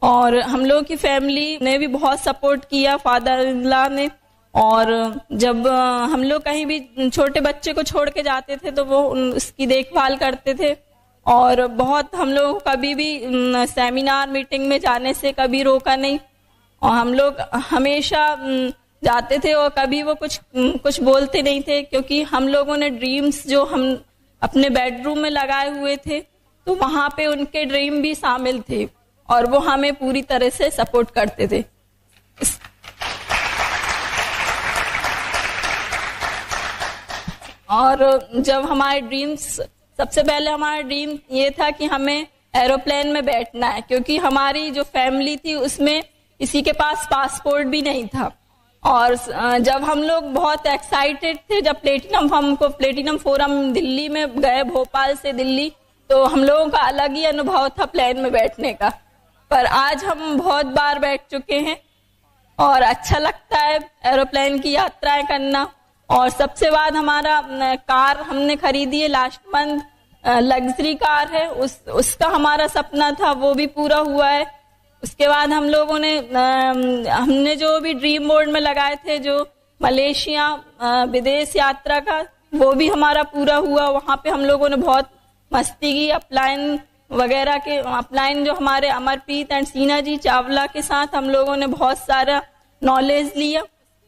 और हम लोगों की फैमिली ने भी बहुत सपोर्ट किया, फादर इन लॉ ने। और जब हम लोग कहीं भी छोटे बच्चे को छोड़ के जाते थे तो वो उसकी देखभाल करते थे, और बहुत हम लोग कभी भी सेमिनार मीटिंग में जाने से कभी रोका नहीं, और हम लोग हमेशा जाते थे, और कभी वो कुछ बोलते नहीं थे, क्योंकि हम लोगों ने ड्रीम्स जो हम अपने बेडरूम में लगाए हुए थे तो वहां पे उनके ड्रीम भी शामिल थे, और वो हमें पूरी तरह से सपोर्ट करते थे। और जब हमारे ड्रीम्स, सबसे पहले हमारा ड्रीम ये था कि हमें एरोप्लेन में बैठना है, क्योंकि हमारी जो फैमिली थी उसमें किसी के पास पासपोर्ट भी नहीं था। और जब हम लोग बहुत एक्साइटेड थे, जब प्लेटिनम फोरम दिल्ली में गए, भोपाल से दिल्ली, तो हम लोगों का अलग ही अनुभव था प्लेन में बैठने का। पर आज हम बहुत बार बैठ चुके हैं और अच्छा लगता है एरोप्लेन की यात्राएं करना। और सबसे बाद हमारा कार हमने खरीदी है लास्ट मंथ, लग्जरी कार है, उसका हमारा सपना था वो भी पूरा हुआ है। उसके बाद हम लोगों ने हमने जो भी ड्रीम बोर्ड में लगाए थे, जो मलेशिया विदेश यात्रा का, वो भी हमारा पूरा हुआ। वहां पे हम लोगों ने बहुत मस्ती की, अपलाइन जो हमारे अमरप्रीत एंड सीना जी चावला के साथ हम लोगों ने बहुत सारा नॉलेज लिया।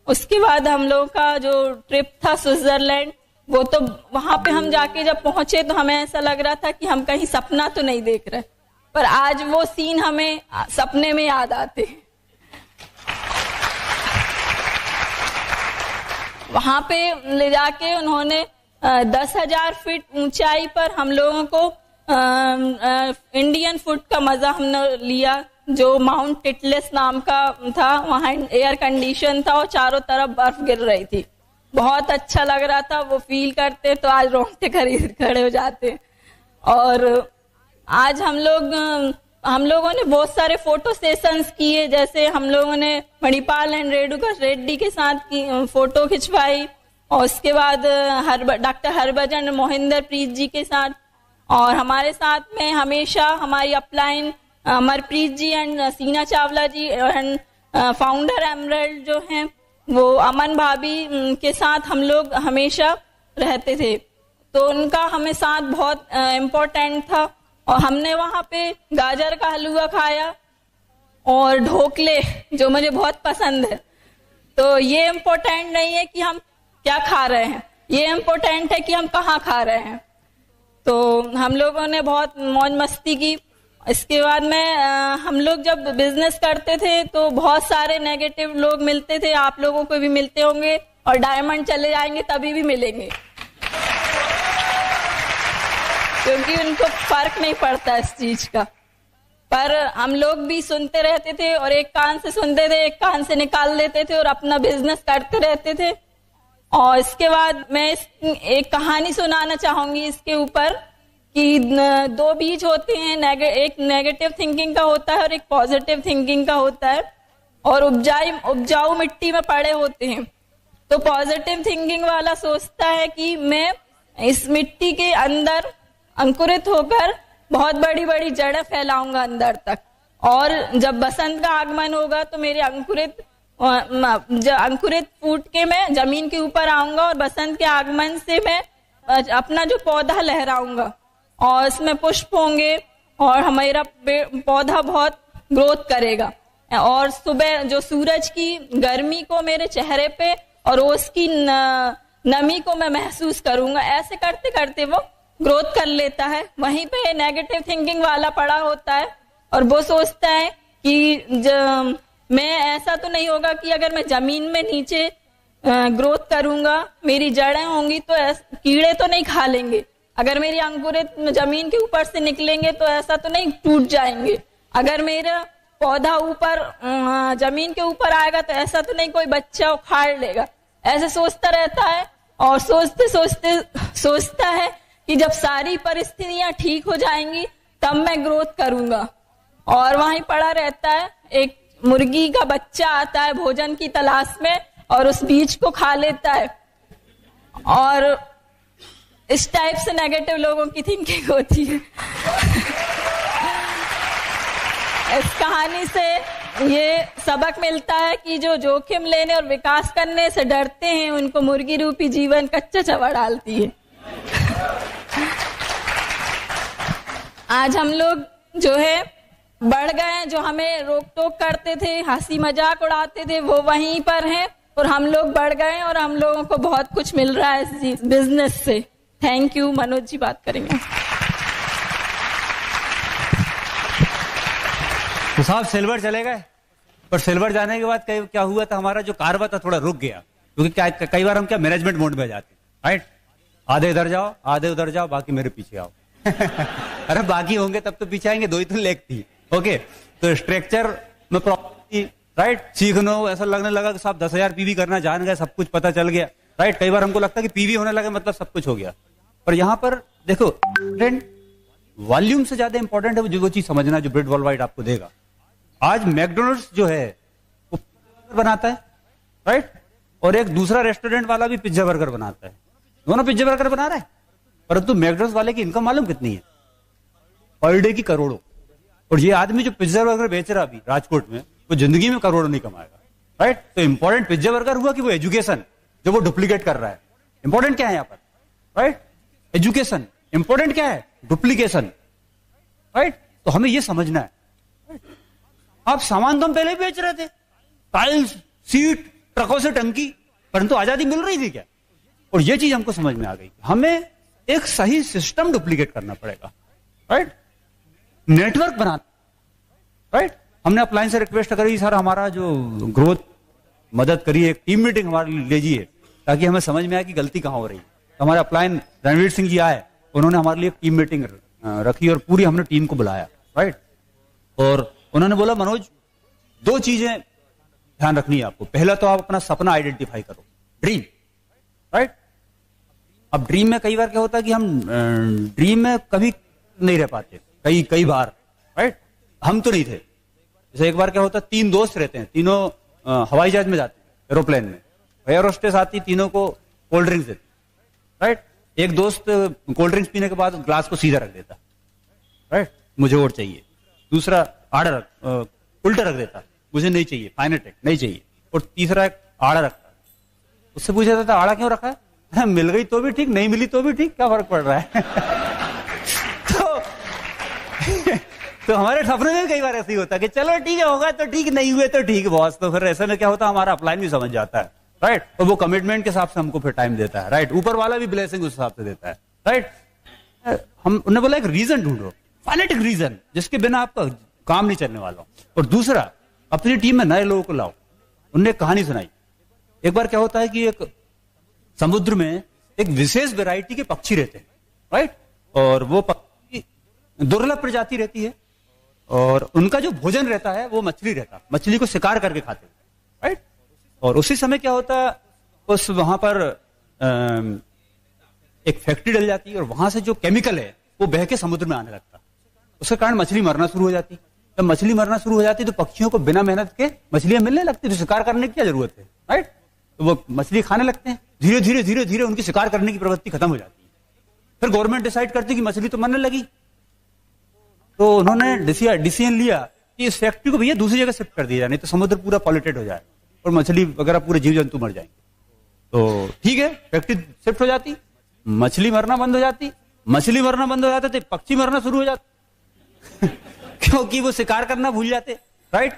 उसके बाद हम लोगों का जो ट्रिप था स्विट्जरलैंड, वो तो वहां पे हम जाके जब पहुंचे तो हमें ऐसा लग रहा था कि हम कहीं सपना तो नहीं देख रहे, पर आज वो सीन हमें सपने में याद आते हैं। वहां पे ले जाके उन्होंने 10,000 फीट ऊंचाई पर हम लोगों को इंडियन फूड का मजा हमने लिया, जो माउंट टिटलेस नाम का था। वहां एयर कंडीशन था और चारों तरफ बर्फ गिर रही थी, बहुत अच्छा लग रहा था। वो फील करते तो आज रोंगटे खड़े हो जाते। और आज हम लोगों ने बहुत सारे फोटो सेशंस किए, जैसे हम लोगों ने मणिपाल एंड रेणुका रेड्डी के साथ फोटो खिंचवाई, और उसके बाद डॉक्टर हरभजन मोहिंदर प्रीत जी के साथ। और हमारे साथ में हमेशा हमारी अपलाइन अमरप्रीत जी एंड सीना चावला जी एंड फाउंडर एमरल्ड जो हैं वो अमन भाभी के साथ हम लोग हमेशा रहते थे, तो उनका हमें साथ बहुत इम्पोर्टेंट था। और हमने वहां पे गाजर का हलवा खाया और ढोकले, जो मुझे बहुत पसंद है। तो ये इम्पोर्टेंट नहीं है कि हम क्या खा रहे हैं, ये इम्पोर्टेंट है कि हम कहाँ खा रहे हैं। तो हम लोगों ने बहुत मौज मस्ती की। इसके बाद में हम लोग जब बिजनेस करते थे तो बहुत सारे नेगेटिव लोग मिलते थे, आप लोगों को भी मिलते होंगे, और डायमंड चले जाएंगे तभी भी मिलेंगे, क्योंकि उनको फर्क नहीं पड़ता इस चीज का। पर हम लोग भी सुनते रहते थे, और एक कान से सुनते थे, एक कान से निकाल देते थे और अपना बिजनेस करते रहते थे। और इसके बाद मैं एक कहानी सुनाना चाहूंगी इसके ऊपर, कि 2 बीज होते हैं, एक नेगेटिव थिंकिंग का होता है और एक पॉजिटिव थिंकिंग का होता है, और उपजाऊ मिट्टी में पड़े होते हैं। तो पॉजिटिव थिंकिंग वाला सोचता है कि मैं इस मिट्टी के अंदर अंकुरित होकर बहुत बड़ी बड़ी जड़ें फैलाऊंगा अंदर तक, और जब बसंत का आगमन होगा तो मेरे अंकुरित अंकुरित फूट के मैं जमीन के ऊपर आऊंगा और बसंत के आगमन से मैं अपना जो पौधा लहराऊंगा और इसमें पुष्प होंगे और हमारा पौधा बहुत ग्रोथ करेगा। और सुबह जो सूरज की गर्मी को मेरे चेहरे पे और उसकी नमी को मैं महसूस करूंगा। ऐसे करते करते वो ग्रोथ कर लेता है। वहीं पे नेगेटिव थिंकिंग वाला पड़ा होता है और वो सोचता है कि मैं ऐसा तो नहीं होगा कि अगर मैं जमीन में नीचे ग्रोथ करूंगा मेरी जड़ें होंगी तो कीड़े तो नहीं खा लेंगे, अगर मेरी अंकुरित जमीन के ऊपर से निकलेंगे तो ऐसा तो नहीं टूट जाएंगे, अगर मेरा पौधा ऊपर जमीन के ऊपर आएगा तो ऐसा तो नहीं कोई बच्चा उखाड़ लेगा। ऐसे सोचता रहता है और सोचते सोचते सोचता है कि जब सारी परिस्थितियां ठीक हो जाएंगी तब मैं ग्रोथ करूंगा। और वहीं पड़ा रहता है। एक मुर्गी का बच्चा आता है भोजन की तलाश में और उस बीज को खा लेता है। और इस टाइप से नेगेटिव लोगों की थिंकिंग होती है। इस कहानी से ये सबक मिलता है कि जो जोखिम लेने और विकास करने से डरते हैं उनको मुर्गी रूपी जीवन कच्चा चबा डालती है। आज हम लोग जो है बढ़ गए हैं, जो हमें रोक टोक करते थे, हंसी मजाक उड़ाते थे, वो वहीं पर हैं और हम लोग बढ़ गए और हम लोगों को बहुत कुछ मिल रहा है इस बिजनेस से। Thank you. मनोज जी बात करेंगे। तो साहब सिल्वर चले गए, पर सिल्वर जाने के बाद क्या हुआ था, हमारा जो कारवा था थोड़ा रुक गया, क्योंकि कई बार हम क्या मैनेजमेंट मोड में जाते हैं, राइट। आधे इधर जाओ आधे उधर जाओ बाकी मेरे पीछे आओ। अरे बाकी होंगे तब तो पीछे आएंगे, दो ही तो लेग थी। ओके, तो स्ट्रक्चर में प्रॉब्लम, राइट। सीखना ऐसा लगने लगा कि साहब 10,000 पीवी करना जान गए, सब कुछ पता चल गया, राइट। कई बार हमको लगता है कि पीवी होने लगे मतलब सब कुछ हो गया, पर यहां पर देखो वॉल्यूम से ज्यादा इंपॉर्टेंट है वो चीज समझना जो ब्रेड वर्ल्डवाइड आपको देगा। आज मैकडोनल्ड्स जो है वो बनाता है, राइट, और एक दूसरा रेस्टोरेंट वाला भी पिज्जा बर्गर बनाता है, दोनों पिज्जा बर्गर बना रहा है, परंतु मैकडोनल्ड्स वाले की इनकम मालूम कितनी है? पर डे की करोड़ों। और ये आदमी जो पिज्जा बर्गर बेच रहा अभी राजकोट में, वो जिंदगी में करोड़ों नहीं कमाएगा, राइट। तो इंपॉर्टेंट पिज्जा बर्गर हुआ कि वो एजुकेशन जो वो डुप्लीकेट कर रहा है? इंपॉर्टेंट क्या है यहाँ पर, राइट? एजुकेशन। इंपॉर्टेंट क्या है? Duplication, right. तो हमें ये समझना है, आप सामान तो हम पहले ही बेच रहे थे, टाइल्स, सीट, ट्रकों से टंकी, परंतु आजादी मिल रही थी क्या? और ये चीज हमको समझ में आ गई, हमें एक सही सिस्टम डुप्लीकेट करना पड़ेगा, राइट। नेटवर्क बनाना, राइट। हमने अपलाइन से रिक्वेस्ट करी, सर हमारा जो ग्रोथ मदद करिए, एक टीम मीटिंग हमारे लिए लीजिए ताकि हमें समझ में आए कि गलती कहां हो रही है। तो हमारे अपलाइन रणवीर सिंह जी आए, उन्होंने हमारे लिए टीम मीटिंग रखी और पूरी हमने टीम को बुलाया, राइट। और उन्होंने बोला मनोज दो चीजें ध्यान रखनी है आपको। पहला तो आप अपना सपना आइडेंटिफाई करो, ड्रीम, राइट। अब ड्रीम में कई बार क्या होता है कि हम ड्रीम में कभी नहीं रह पाते, कई बार, राइट। हम तो नहीं थे। जैसे एक बार क्या होता है, 3 दोस्त रहते हैं, तीनों हवाई जहाज में जाते हैं, एरोप्लेन में, एयर होस्टेस आती, तीनों को कोल्ड ड्रिंक्स देती, राइट। एक दोस्त कोल्ड ड्रिंक्स पीने के बाद ग्लास को सीधा रख देता, राइट, मुझे और चाहिए। दूसरा आड़ा उल्टा रख देता, मुझे नहीं चाहिए, फाइनेटेक नहीं चाहिए। और तीसरा एक आड़ा रखता, उससे पूछा जाता आड़ा क्यों रखा है? मिल गई तो भी ठीक, नहीं मिली तो भी ठीक, क्या फर्क पड़ रहा है? तो हमारे सपने में कई बार ऐसे ही होता है कि चलो ठीक है, होगा तो ठीक, नहीं हुए तो ठीक बॉस। तो फिर ऐसे में क्या होता है, हमारा अपलाइन भी समझ जाता है, राइट। और वो कमिटमेंट के हिसाब से हमको फिर टाइम देता है, राइट। ऊपर वाला भी ब्लेसिंग उस हिसाब से देता है, राइट। हम उन्होंने बोला एक रीजन ढूंढो, फाइनेटिक रीजन, जिसके बिना आपका काम नहीं चलने वाला। और दूसरा, अपनी टीम में नए लोगों को लाओ। उनने कहानी सुनाई, एक बार क्या होता है कि एक समुद्र में एक विशेष वैरायटी के पक्षी रहते हैं, राइट। और वो पक्षी दुर्लभ प्रजाति रहती है और उनका जो भोजन रहता है वो मछली रहता है, मछली को शिकार करके खाते हैं, राइट। और उसी समय क्या होता है, उस वहां पर एक फैक्ट्री डल जाती है और वहां से जो केमिकल है वो बह के समुद्र में आने लगता है। उसके कारण मछली मरना शुरू हो जाती। जब मछली मरना शुरू हो जाती तो पक्षियों को बिना मेहनत के मछलियां मिलने लगती, तो शिकार करने की क्या जरूरत है, राइट। तो वो मछली खाने लगते हैं, धीरे धीरे धीरे धीरे उनकी शिकार करने की प्रवृत्ति खत्म हो जाती है। फिर गवर्नमेंट डिसाइड करती कि मछली तो मरने लगी, तो उन्होंने डिसीजन लिया कि इस फैक्ट्री को भैया दूसरी जगह शिफ्ट कर दिया जाए, नहीं तो समुद्र पूरा पॉल्यूटेड हो जाए। और मछली वगैरह पूरे जीव जंतु मर जाएंगे। तो ठीक है, फैक्ट्री शिफ्ट हो जाती, मछली मरना बंद हो जाती, मछली मरना बंद हो जाते तो पक्षी मरना शुरू हो जाते क्योंकि वो शिकार करना भूल जाते, राइट।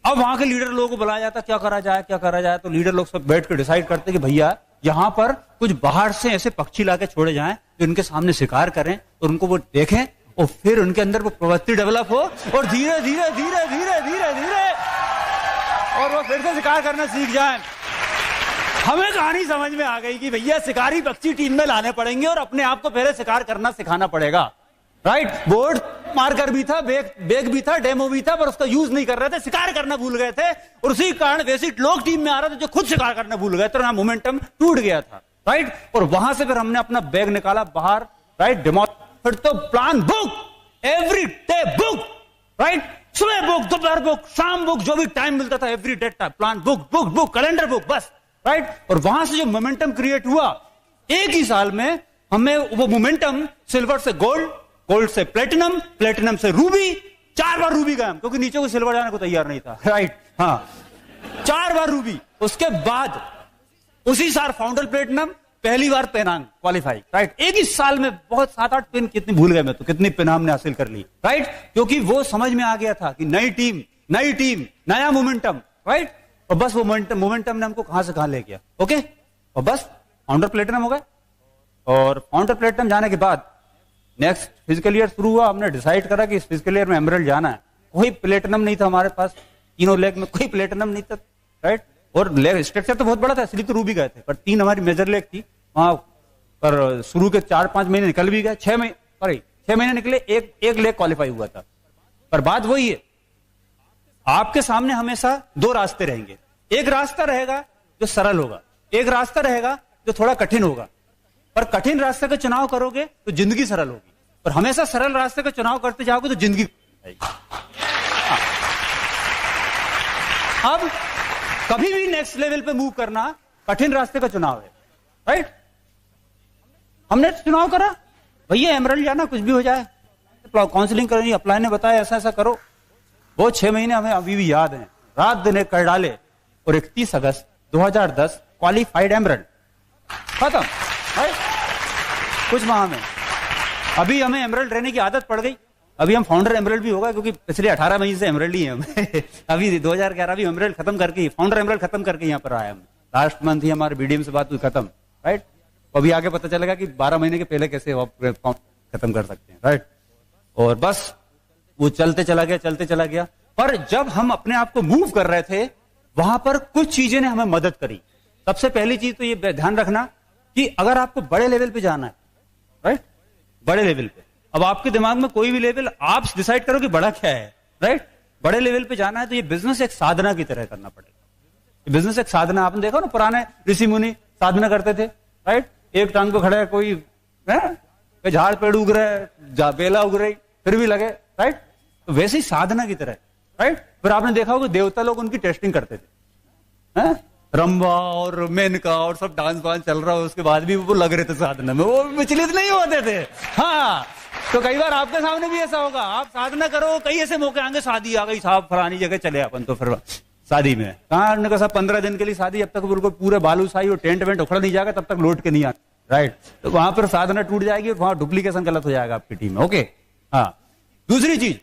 अब वहां के लीडर लोगों को बुलाया जाता, क्या करा जाए क्या करा जाए। तो लीडर लोग सब बैठ कर डिसाइड करते कि भैया यहाँ पर कुछ बाहर से ऐसे पक्षी लाके छोड़े जाएं जो उनके सामने शिकार करें और उनको वो देखें और फिर उनके अंदर वो प्रवृत्ति डेवलप हो और धीरे धीरे धीरे धीरे धीरे धीरे और वो फिर से शिकार करना सीख जाए। हमें कहानी समझ में आ गई कि भैया शिकारी पक्षी टीम में लाने पड़ेंगे और अपने आप को पहले शिकार करना सिखाना पड़ेगा, राइट। बोर्ड मार्कर भी था, बैग भी था, डेमो भी था, पर उसका यूज नहीं कर रहे थे, शिकार करना भूल गए थे और उसी कारण वैसे लोग टीम में आ रहे थे जो खुद शिकार करना भूल गए थे, तो मोमेंटम टूट गया था, राइट। और वहां से फिर हमने अपना बैग निकाला बाहर, राइट, डेमो, फिर तो plan book, every day book, right, सुबह बुक, दोपहर बुक, शाम बुक, जो भी टाइम मिलता था every day plan book book book, calendar book, बस, राइट। और वहां से जो मोमेंटम क्रिएट हुआ, एक ही साल में हमें वो मोमेंटम सिल्वर से गोल्ड, गोल्ड से प्लेटिनम, प्लेटिनम से रूबी, 4 बार रूबी गए हम, क्योंकि नीचे कोई सिल्वर जाने को तैयार नहीं था, राइट, हाँ, 4 बार रूबी। उसके बाद उसी साल फाउंडर प्लेटिनम, पहली बार पेनांग क्वालिफाई, राइट। एक ही साल में बहुत 7-8 पेन, कितनी भूल गए मैं तो, कितनी पेन हमने हासिल कर ली, राइट, क्योंकि वो समझ में आ गया था कि नई टीम, नया मोमेंटम, राइट। और बस वो मोमेंटम ने हमको कहां से कहां ले गया, ओके। और बस फाउंडर प्लेटिनम हो गए और फाउंडर प्लेटिनम जाने के बाद नेक्स्ट फिजिकल ईयर शुरू हुआ। हमने डिसाइड करा कि इस फिजिकल ईयर में एमरल्ड जाना है। कोई प्लेटिनम नहीं था हमारे पास, तीनों लेग में कोई प्लेटिनम नहीं था, राइट। और लेग स्ट्रक्चर तो बहुत बड़ा था, इसलिए तो रूबी गए थे, पर 3 हमारी मेजर लेग थी वहां पर। शुरू के 4-5 महीने निकल भी गए, 6 महीने निकले, एक लेग क्वालिफाई हुआ था। पर बात वही है, आपके सामने हमेशा 2 रास्ते रहेंगे। एक रास्ता रहेगा जो सरल होगा, एक रास्ता रहेगा जो थोड़ा कठिन होगा। पर कठिन रास्ते का चुनाव करोगे तो जिंदगी सरल होगी, और हमेशा सरल रास्ते का चुनाव करते जाओगे तो जिंदगी आएगी। अब कभी भी नेक्स्ट लेवल पे मूव करना कठिन रास्ते का चुनाव है, राइट। हमने चुनाव करा, भैया एमरल्ड जाना, कुछ भी हो जाए, काउंसलिंग करनी, अप्लाई ने बताया ऐसा ऐसा करो। वो 6 महीने हमें अभी भी याद है, रात दिन एक कर डाले और 31 अगस्त 2010 क्वालिफाइड एमरल्ड, खत्म, राइट। कुछ माह में अभी हमें एमरल्ड रहने की आदत पड़ गई। अभी हम फाउंडर एमरल्ड भी होगा, क्योंकि पिछले 18 महीने से एमरल्ड ही है हम अभी 2011 भी एमरल्ड खत्म करके, फाउंडर एमरल्ड खत्म करके यहाँ पर आए हम। लास्ट मंथ ही हमारे बीडीएम से बात हुई, खत्म, राइट। अभी आगे पता चलेगा कि 12 महीने के पहले कैसे खत्म कर सकते हैं, राइट। और बस वो चलते चला गया। पर जब हम अपने आप को मूव कर रहे थे, वहां पर कुछ चीजें ने हमें मदद करी। सबसे पहली चीज तो ये ध्यान रखना कि अगर आपको बड़े लेवल पे जाना है, राइट, बड़े लेवल पे, अब आपके दिमाग में कोई भी लेवल आप डिसाइड करो कि बड़ा क्या है, राइट। बड़े लेवल पे जाना है तो ये बिजनेस एक साधना की तरह करना पड़ेगा। बिजनेस एक साधना, आपने देखा ना, पुराने ऋषि मुनि साधना करते थे, राइट। एक टांग पे खड़ा है, कोई झाड़ पेड़ उग रहे, बेला उग रही, फिर भी लगे, राइट। तो वैसे ही साधना की तरह, राइट। फिर आपने देखा होगा देवता लोग उनकी टेस्टिंग करते थे, रंभा और मेनका और सब डांस वांस चल रहा है, उसके बाद भी वो लग रहे थे साधना में, वो विचलित नहीं होते थे। हाँ, तो कई बार आपके सामने भी ऐसा होगा, आप साधना करो, कई ऐसे मौके आएंगे, शादी आ गई साहब, फलानी जगह चले अपन, तो फिर शादी में कहा, उन्होंने कहा 15 दिन के लिए शादी, जब तक बिल्कुल पूरे बालूशाही और टेंट वेंट उखड़ नहीं जाएगा तब तक लौट के नहीं आना, राइट। तो वहां पर साधना टूट जाएगी और वहां डुप्लीकेशन गलत हो जाएगा आपकी टीम में, ओके। हाँ, दूसरी चीज,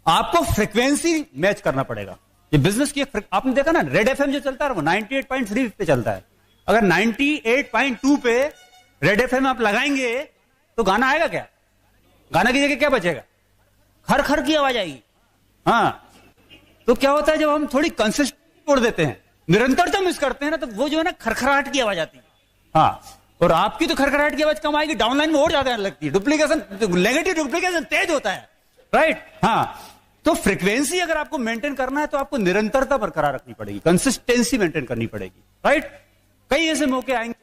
आपको फ्रीक्वेंसी मैच करना पड़ेगा। ये बिजनेस की आपने देखा ना, रेड एफएम जो चलता है वो 98.3 पे चलता है। अगर 98.2 पे रेड एफएम आप लगाएंगे तो गाना आएगा क्या? गाना की जगह क्या बचेगा? खर खर की आवाज आएगी। हाँ, तो क्या होता है जब हम थोड़ी कंसिस्टेंट छोड़ देते हैं, निरंतरता मिस करते हैं ना, तो वो जो है ना खरखराहट की आवाज आती है। हाँ, और आपकी तो खरखराहट की आवाज कम आएगी, डाउनलाइन में और ज्यादा लगती है, डुप्लीकेशन, नेगेटिव डुप्लीकेशन तेज होता है, राइट। हाँ, तो फ्रीक्वेंसी अगर आपको मेंटेन करना है तो आपको निरंतरता बरकरार रखनी पड़ेगी, कंसिस्टेंसी मेंटेन करनी पड़ेगी, राइट। कई ऐसे मौके आएंगे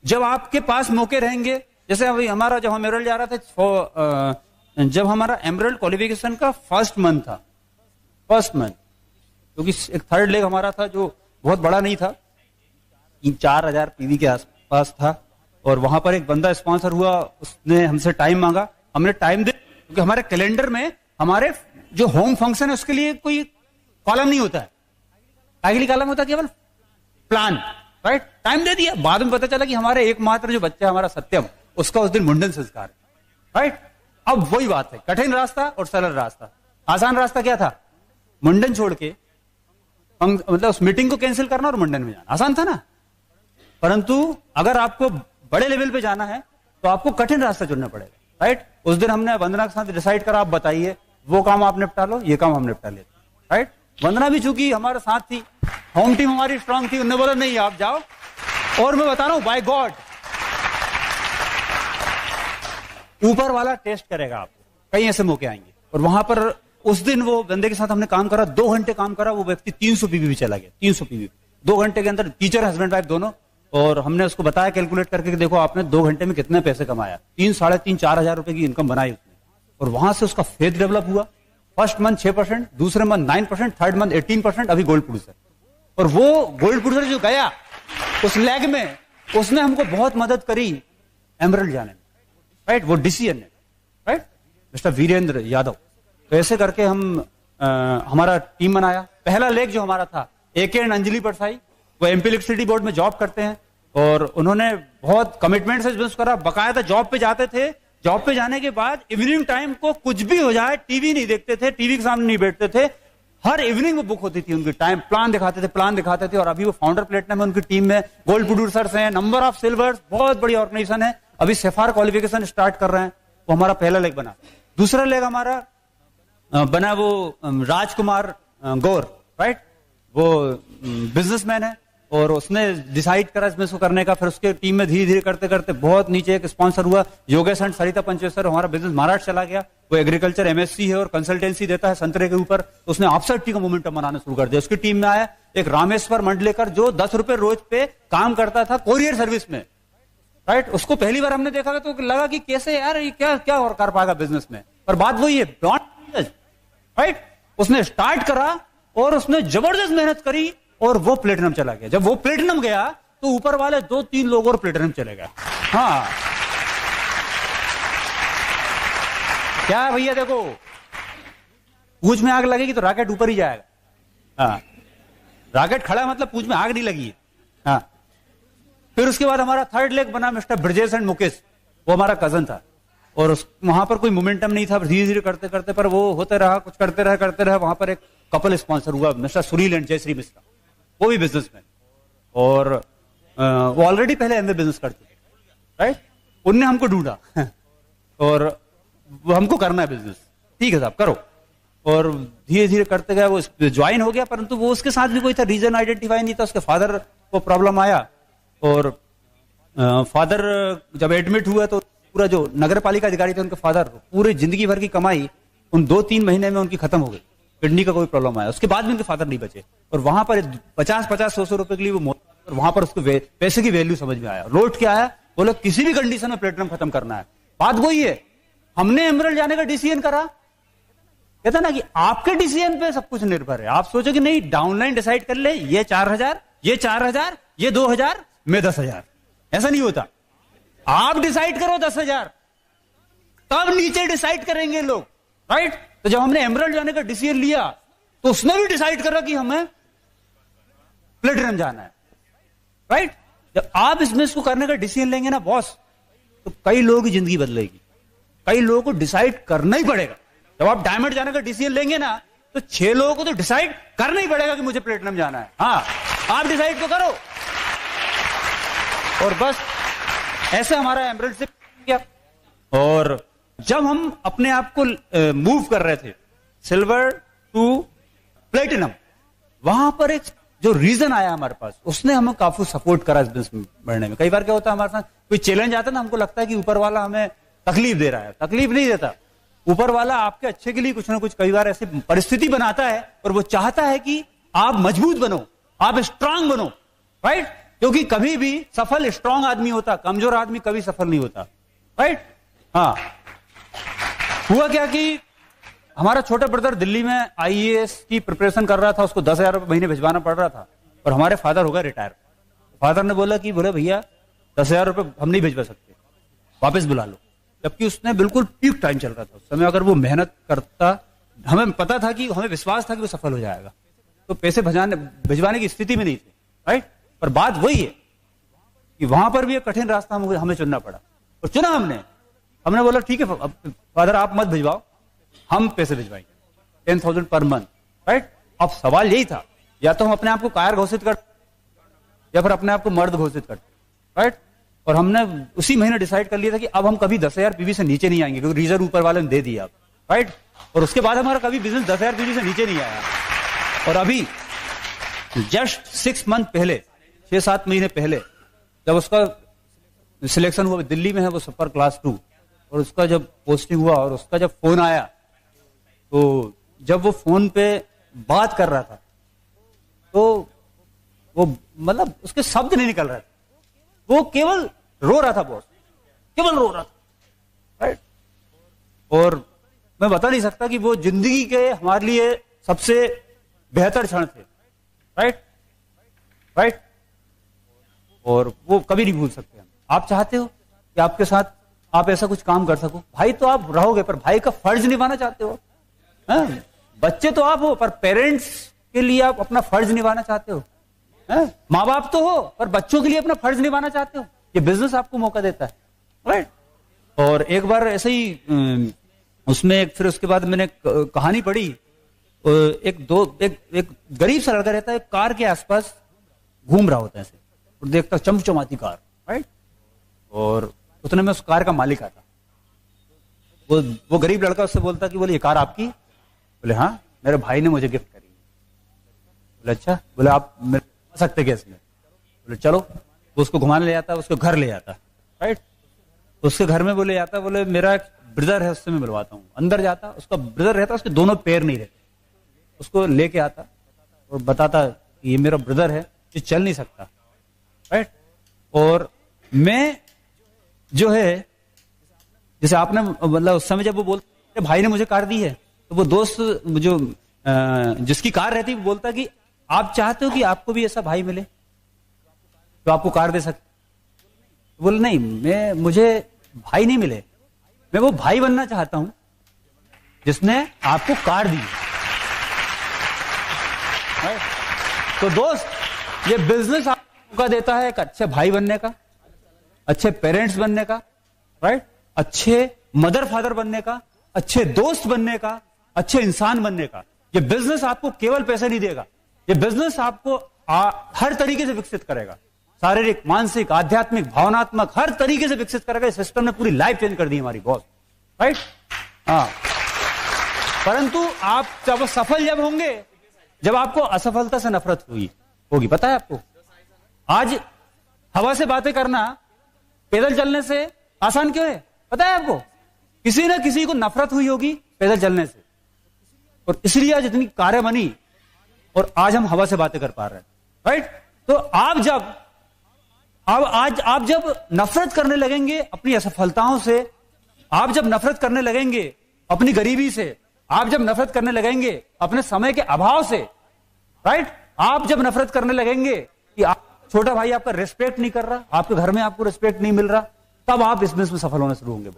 जब आपके पास मौके रहेंगे, जैसे अभी हमारा जब हम एमरल्ड जा रहा था, जब हमारा एमरल्ड क्वालिफिकेशन का फर्स्ट मंथ था, क्योंकि एक थर्ड लेग हमारा था जो बहुत बड़ा नहीं था, 3-4 हजार पीवी के आसपास था, और वहां पर एक बंदा स्पॉन्सर हुआ, उसने हमसे टाइम मांगा, हमने टाइम दे, क्योंकि हमारे कैलेंडर में हमारे जो होम फंक्शन है उसके लिए कोई कॉलम नहीं होता है, के लिए कॉलम होता है केवल प्लान, राइट? टाइम दे दिया, बाद में पता चला कि हमारे एकमात्र जो बच्चा हमारा सत्यम, उसका उस दिन मुंडन संस्कार, राइट? अब वही बात है, कठिन रास्ता और सरल रास्ता। आसान रास्ता क्या था? मुंडन छोड़ के मतलब उस मीटिंग को कैंसिल करना और मुंडन में जाना, आसान था ना। परंतु अगर आपको बड़े लेवल पे जाना है तो आपको कठिन रास्ता चुनना पड़ेगा, राइट? उस दिन हमने वंदना के साथ डिसाइड करा, आप बताइए वो काम आप निपटा लो, ये काम हम निपटा लेते, राइट? वंदना भी चूंकि हमारे साथ थी, होम टीम हमारी स्ट्रांग थी, उन्होंने बोला नहीं आप जाओ। और मैं बता रहा हूं, बाय गॉड ऊपर वाला टेस्ट करेगा आपको, कई ऐसे मौके आएंगे। और वहां पर उस दिन वो बंदे के साथ हमने काम करा, 2 घंटे काम करा, वो व्यक्ति 300 पीवी भी चला गया, 300 पीवी 2 घंटे के अंदर, टीचर हस्बैंड वाइफ दोनों। और हमने उसको बताया कैलकुलेट करके कि देखो आपने 2 घंटे में कितने पैसे कमाया, 3, 3.5, 4 हजार रुपए की इनकम बनाई उसने। और वहां से उसका फेथ डेवलप हुआ, फर्स्ट मंथ 6%, दूसरे मंथ 9%, थर्ड मंथ 18%, अभी गोल्ड प्रोड्यूसर। और वो गोल्ड प्रोड्यूसर जो गया उस लैग में, उसने हमको बहुत मदद करी एमरल्ड जाने में, राइट? वो डिसीजन है, राइट? मिस्टर वीरेंद्र यादव। तो ऐसे करके हम हमारा टीम बनाया। पहला लेग जो हमारा था, AK एंड अंजलि परसाई, वो MP इलेक्ट्रिसिटी बोर्ड में जॉब करते हैं और उन्होंने बहुत कमिटमेंट से बिजनेस करा, बकायदा जॉब पे जाते थे। जॉब पे जाने के बाद इवनिंग टाइम को कुछ भी हो जाए टीवी नहीं देखते थे, टीवी के सामने नहीं बैठते थे, हर इवनिंग में बुक होती थी उनकी टाइम, प्लान दिखाते थे। और अभी वो फाउंडर प्लेटिनम है उनकी टीम में, गोल्ड प्रोड्यूसर्स हैं, नंबर ऑफ सिल्वर्स, बहुत बड़ी ऑर्गेनाइजेशन है। अभी सफार क्वालिफिकेशन स्टार्ट कर रहे हैं। वो हमारा पहला लेग बना। दूसरा लेग हमारा बना वो राजकुमार गौर, राइट? वो बिजनेसमैन है और उसने डिसाइड करा इसमें इसको करने का। फिर उसके टीम में धीरे धीरे करते करते बहुत नीचे एक स्पॉन्सर हुआ, योगेश एंड सरिता पंचेश्वर। हमारा बिजनेस महाराष्ट्र चला गया। वो एग्रीकल्चर MSc है और कंसल्टेंसी देता है संतरे के ऊपर। उसने ऑफसेट टी का मोमेंटम बनाना शुरू कर दिया। उसकी टीम में आया एक रामेश्वर मंडलेकर, जो 10 रुपए रोज पे काम करता था कोरियर सर्विस में, राइट? उसको पहली बार हमने देखा तो लगा कि कैसे यार ये क्या और कर पाएगा बिजनेस में। पर बात वही है, राइट? उसने स्टार्ट करा और उसने जबरदस्त मेहनत करी और वो प्लेटिनम चला गया। जब वो प्लेटिनम गया तो ऊपर वाले 2-3 लोग और प्लेटिनम चले गए। हाँ, क्या है भैया, देखो पूंछ में आग लगेगी तो रॉकेट ऊपर ही जाएगा। हाँ, रॉकेट खड़ा मतलब पूंछ में आग नहीं लगी है। हाँ, फिर उसके बाद हमारा थर्ड लेग बना मिस्टर ब्रजेश एंड मुकेश। वो हमारा कजन था और वहां पर कोई मोमेंटम नहीं था। धीरे धीरे करते करते पर वो होते रहा, कुछ करते रहे। वहां पर एक कपल स्पॉन्सर हुआ, मिस्टर सुनील एंड जयश्री मिश्रा, वो भी बिजनेसमैन और वो ऑलरेडी पहले एमवे बिजनेस करते थे, राइट? उनने हमको ढूंढा और वो हमको करना है बिजनेस, ठीक है साहब करो। और धीरे धीरे करते गए, वो ज्वाइन हो गया। परंतु वो उसके साथ भी कोई था, रीजन आइडेंटिफाई नहीं था। उसके फादर को प्रॉब्लम आया और फादर जब एडमिट हुआ तो पूरा जो नगर पालिका अधिकारी थे उनके फादर, पूरे जिंदगी भर की कमाई उन 2-3 महीने में उनकी खत्म हो गई। किडनी का कोई प्रॉब्लम आया, उसके बाद भी उनके फादर नहीं बचे। और वहां पर 50-100 रुपए के लिए वो, और वहां पर उसको पैसे की वैल्यू समझ में आया। लौट के आया, बोला किसी भी कंडीशन में प्लेटिनम खत्म करना है। बात वही है, हमने एमरल्ड जाने का डिसीजन करा। कहता ना कि आपके डिसीजन पे सब कुछ निर्भर है। आप सोचो कि नहीं, डाउनलाइन डिसाइड कर ले, ये 4,000, ये 4,000, ये 2,000, मैं 10,000। ऐसा नहीं होता। आप डिसाइड करो 10,000, तब नीचे डिसाइड करेंगे लोग, राइट? तो जब हमने एमरल्ड जाने का डिसीजन लिया तो उसने भी डिसाइड करा कि हमें प्लेटिनम जाना है, राइट? जब आप इसमें इसको करने का डिसीजन लेंगे ना बॉस, तो कई लोगों की जिंदगी बदलेगी। कई लोगों को डिसाइड करना ही पड़ेगा। जब आप डायमंड जाने का डिसीजन लेंगे ना, तो 6 लोगों को तो डिसाइड करना ही पड़ेगा कि मुझे प्लेटिनम जाना है। हाँ, आप डिसाइड तो करो। और बस ऐसे हमारा एमरल्ड से किया। और जब हम अपने आप को मूव कर रहे थे सिल्वर टू प्लेटिनम, वहां पर एक जो रीजन आया हमारे पास, उसने हमें काफी सपोर्ट करा इस बिजनेस में बढ़ने में। कई बार क्या होता है, हमारे साथ कोई चैलेंज आता है ना, हमको लगता है कि ऊपर वाला हमें तकलीफ दे रहा है। तकलीफ नहीं देता, ऊपर वाला आपके अच्छे के लिए कुछ ना कुछ कई बार ऐसी परिस्थिति बनाता है और वो चाहता है कि आप मजबूत बनो, आप स्ट्रांग बनो, राइट? क्योंकि कभी भी सफल स्ट्रांग आदमी होता, कमजोर आदमी कभी सफल नहीं होता, राइट? हाँ, हुआ क्या कि हमारा छोटा ब्रदर दिल्ली में IAS की प्रिपरेशन कर रहा था, उसको 10,000 रुपए महीने भिजवाना पड़ रहा था। और हमारे फादर हो गए रिटायर। फादर ने बोला कि बोले भैया 10,000 रुपए हम नहीं भिजवा सकते, वापस बुला लो। जबकि उसने बिल्कुल पीक टाइम चल रहा था उस समय। अगर वो मेहनत करता, हमें पता था कि, हमें विश्वास था कि वो सफल हो जाएगा, तो पैसे भिजवाने की स्थिति में नहीं थे, राइट। पर बात वही है कि वहां पर भी एक कठिन रास्ता हमें चुनना पड़ा, और चुना हमने बोला ठीक है फादर आप मत भिजवाओ, हम पैसे भिजवाएंगे 10,000 पर मंथ, राइट। अब सवाल यही था, या तो हम अपने आप को कायर घोषित कर या फिर अपने आप को मर्द घोषित करते, राइट। और हमने उसी महीने डिसाइड कर लिया था कि अब हम कभी 10,000 पीवी से नीचे नहीं आएंगे, क्योंकि रिजर्व ऊपर वाले ने दे दिया, राइट। और उसके बाद हमारा कभी बिजनेस 10,000 पीवी से नीचे नहीं आया। और अभी जस्ट 6 मंथ पहले, 6-7 महीने पहले, जब उसका सिलेक्शन हुआ, दिल्ली में है वो सुपर क्लास 2, और उसका जब पोस्टिंग हुआ और उसका जब फोन आया, तो जब वो फोन पे बात कर रहा था तो वो मतलब उसके शब्द नहीं निकल रहे थे, वो केवल रो रहा था बॉस, केवल रो रहा था, राइट। और मैं बता नहीं सकता कि वो जिंदगी के हमारे लिए सबसे बेहतर क्षण थे, राइट। और वो कभी नहीं भूल सकते हम। आप चाहते हो कि आपके साथ आप ऐसा कुछ काम कर सको, भाई तो आप रहोगे पर भाई का फर्ज निभाना चाहते हो, है? बच्चे तो आप हो पर पेरेंट्स के लिए आप अपना फर्ज निभाना चाहते हो, माँ बाप तो हो पर बच्चों के लिए अपना फर्ज निभाना चाहते हो। ये बिजनेस आपको मौका देता है, राइट। और एक बार ऐसे ही उसमें फिर उसके बाद मैंने कहानी पढ़ी, एक गरीब सा लड़का रहता है, कार के आसपास घूम रहा होता है ऐसे, और देखता चमचमाती कार, राइट। और उतने में उस कार का मालिक आता, वो गरीब लड़का उससे बोलता कि बोले ये कार आपकी? बोले हाँ, मेरे भाई ने मुझे गिफ्ट करी। बोले अच्छा, बोले आप आ सकते क्या इसमें? बोले चलो। वो उसको घुमाने ले जाता, उसको घर ले जाता, राइट। उसके घर में बोले जाता, बोले मेरा एक ब्रदर है उससे मैं मिलवाता हूँ। अंदर जाता, उसका ब्रदर रहता, उसके दोनों पैर नहीं रहते, उसको लेके आता और बताता कि ये मेरा ब्रदर है, ये चल नहीं सकता, राइट। और मैं जो है, जैसे आपने मतलब उस समय जब वो बोलते भाई ने मुझे कार दी है, तो वो दोस्त जो जिसकी कार रहती वो बोलता कि आप चाहते हो कि आपको भी ऐसा भाई मिले तो आपको कार दे सकते? बोले नहीं, मुझे भाई नहीं मिले, मैं वो भाई बनना चाहता हूं जिसने आपको कार दी। तो दोस्त, ये बिजनेस आपको मौका देता है एक अच्छे भाई बनने का, अच्छे पेरेंट्स बनने का, राइट, अच्छे मदर फादर बनने का, अच्छे दोस्त बनने का, अच्छे इंसान बनने का। ये बिजनेस आपको केवल पैसे नहीं देगा, ये बिजनेस आपको हर तरीके से विकसित करेगा, शारीरिक, मानसिक, आध्यात्मिक, भावनात्मक, हर तरीके से विकसित करेगा। इस सिस्टम ने पूरी लाइफ चेंज कर दी हमारी बॉस, राइट। हाँ, परंतु आप जब सफल जब होंगे जब आपको असफलता से नफरत होगी। पता है आपको, आज हवा से बातें करना पैदल चलने से आसान क्यों है? पता है आपको, किसी न किसी को नफरत हुई होगी पैदल चलने से, और इसलिए आज इतनी कारें बनी और आज हम हवा से बातें कर पा रहे हैं, राइट। तो आप जब नफरत करने लगेंगे अपनी असफलताओं से, आप जब नफरत करने लगेंगे अपनी गरीबी से, आप जब नफरत करने लगेंगे अपने समय के अभाव से, राइट, आप जब नफरत करने लगेंगे कि छोटा भाई आपका रिस्पेक्ट नहीं कर रहा, आपके घर में आपको रिस्पेक्ट नहीं मिल रहा, तब आप इस बिजनेस में सफल होना शुरू होंगे,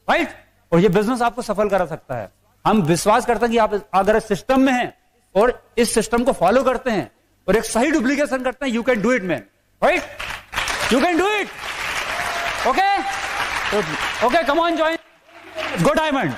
राइट। और ये बिजनेस आपको सफल करा सकता है। हम विश्वास करते हैं कि आप अगर इस सिस्टम में हैं और इस सिस्टम को फॉलो करते हैं और एक सही डुप्लीकेशन करते हैं, you can do it man, right, you can do it. Okay, come on, join, go diamond.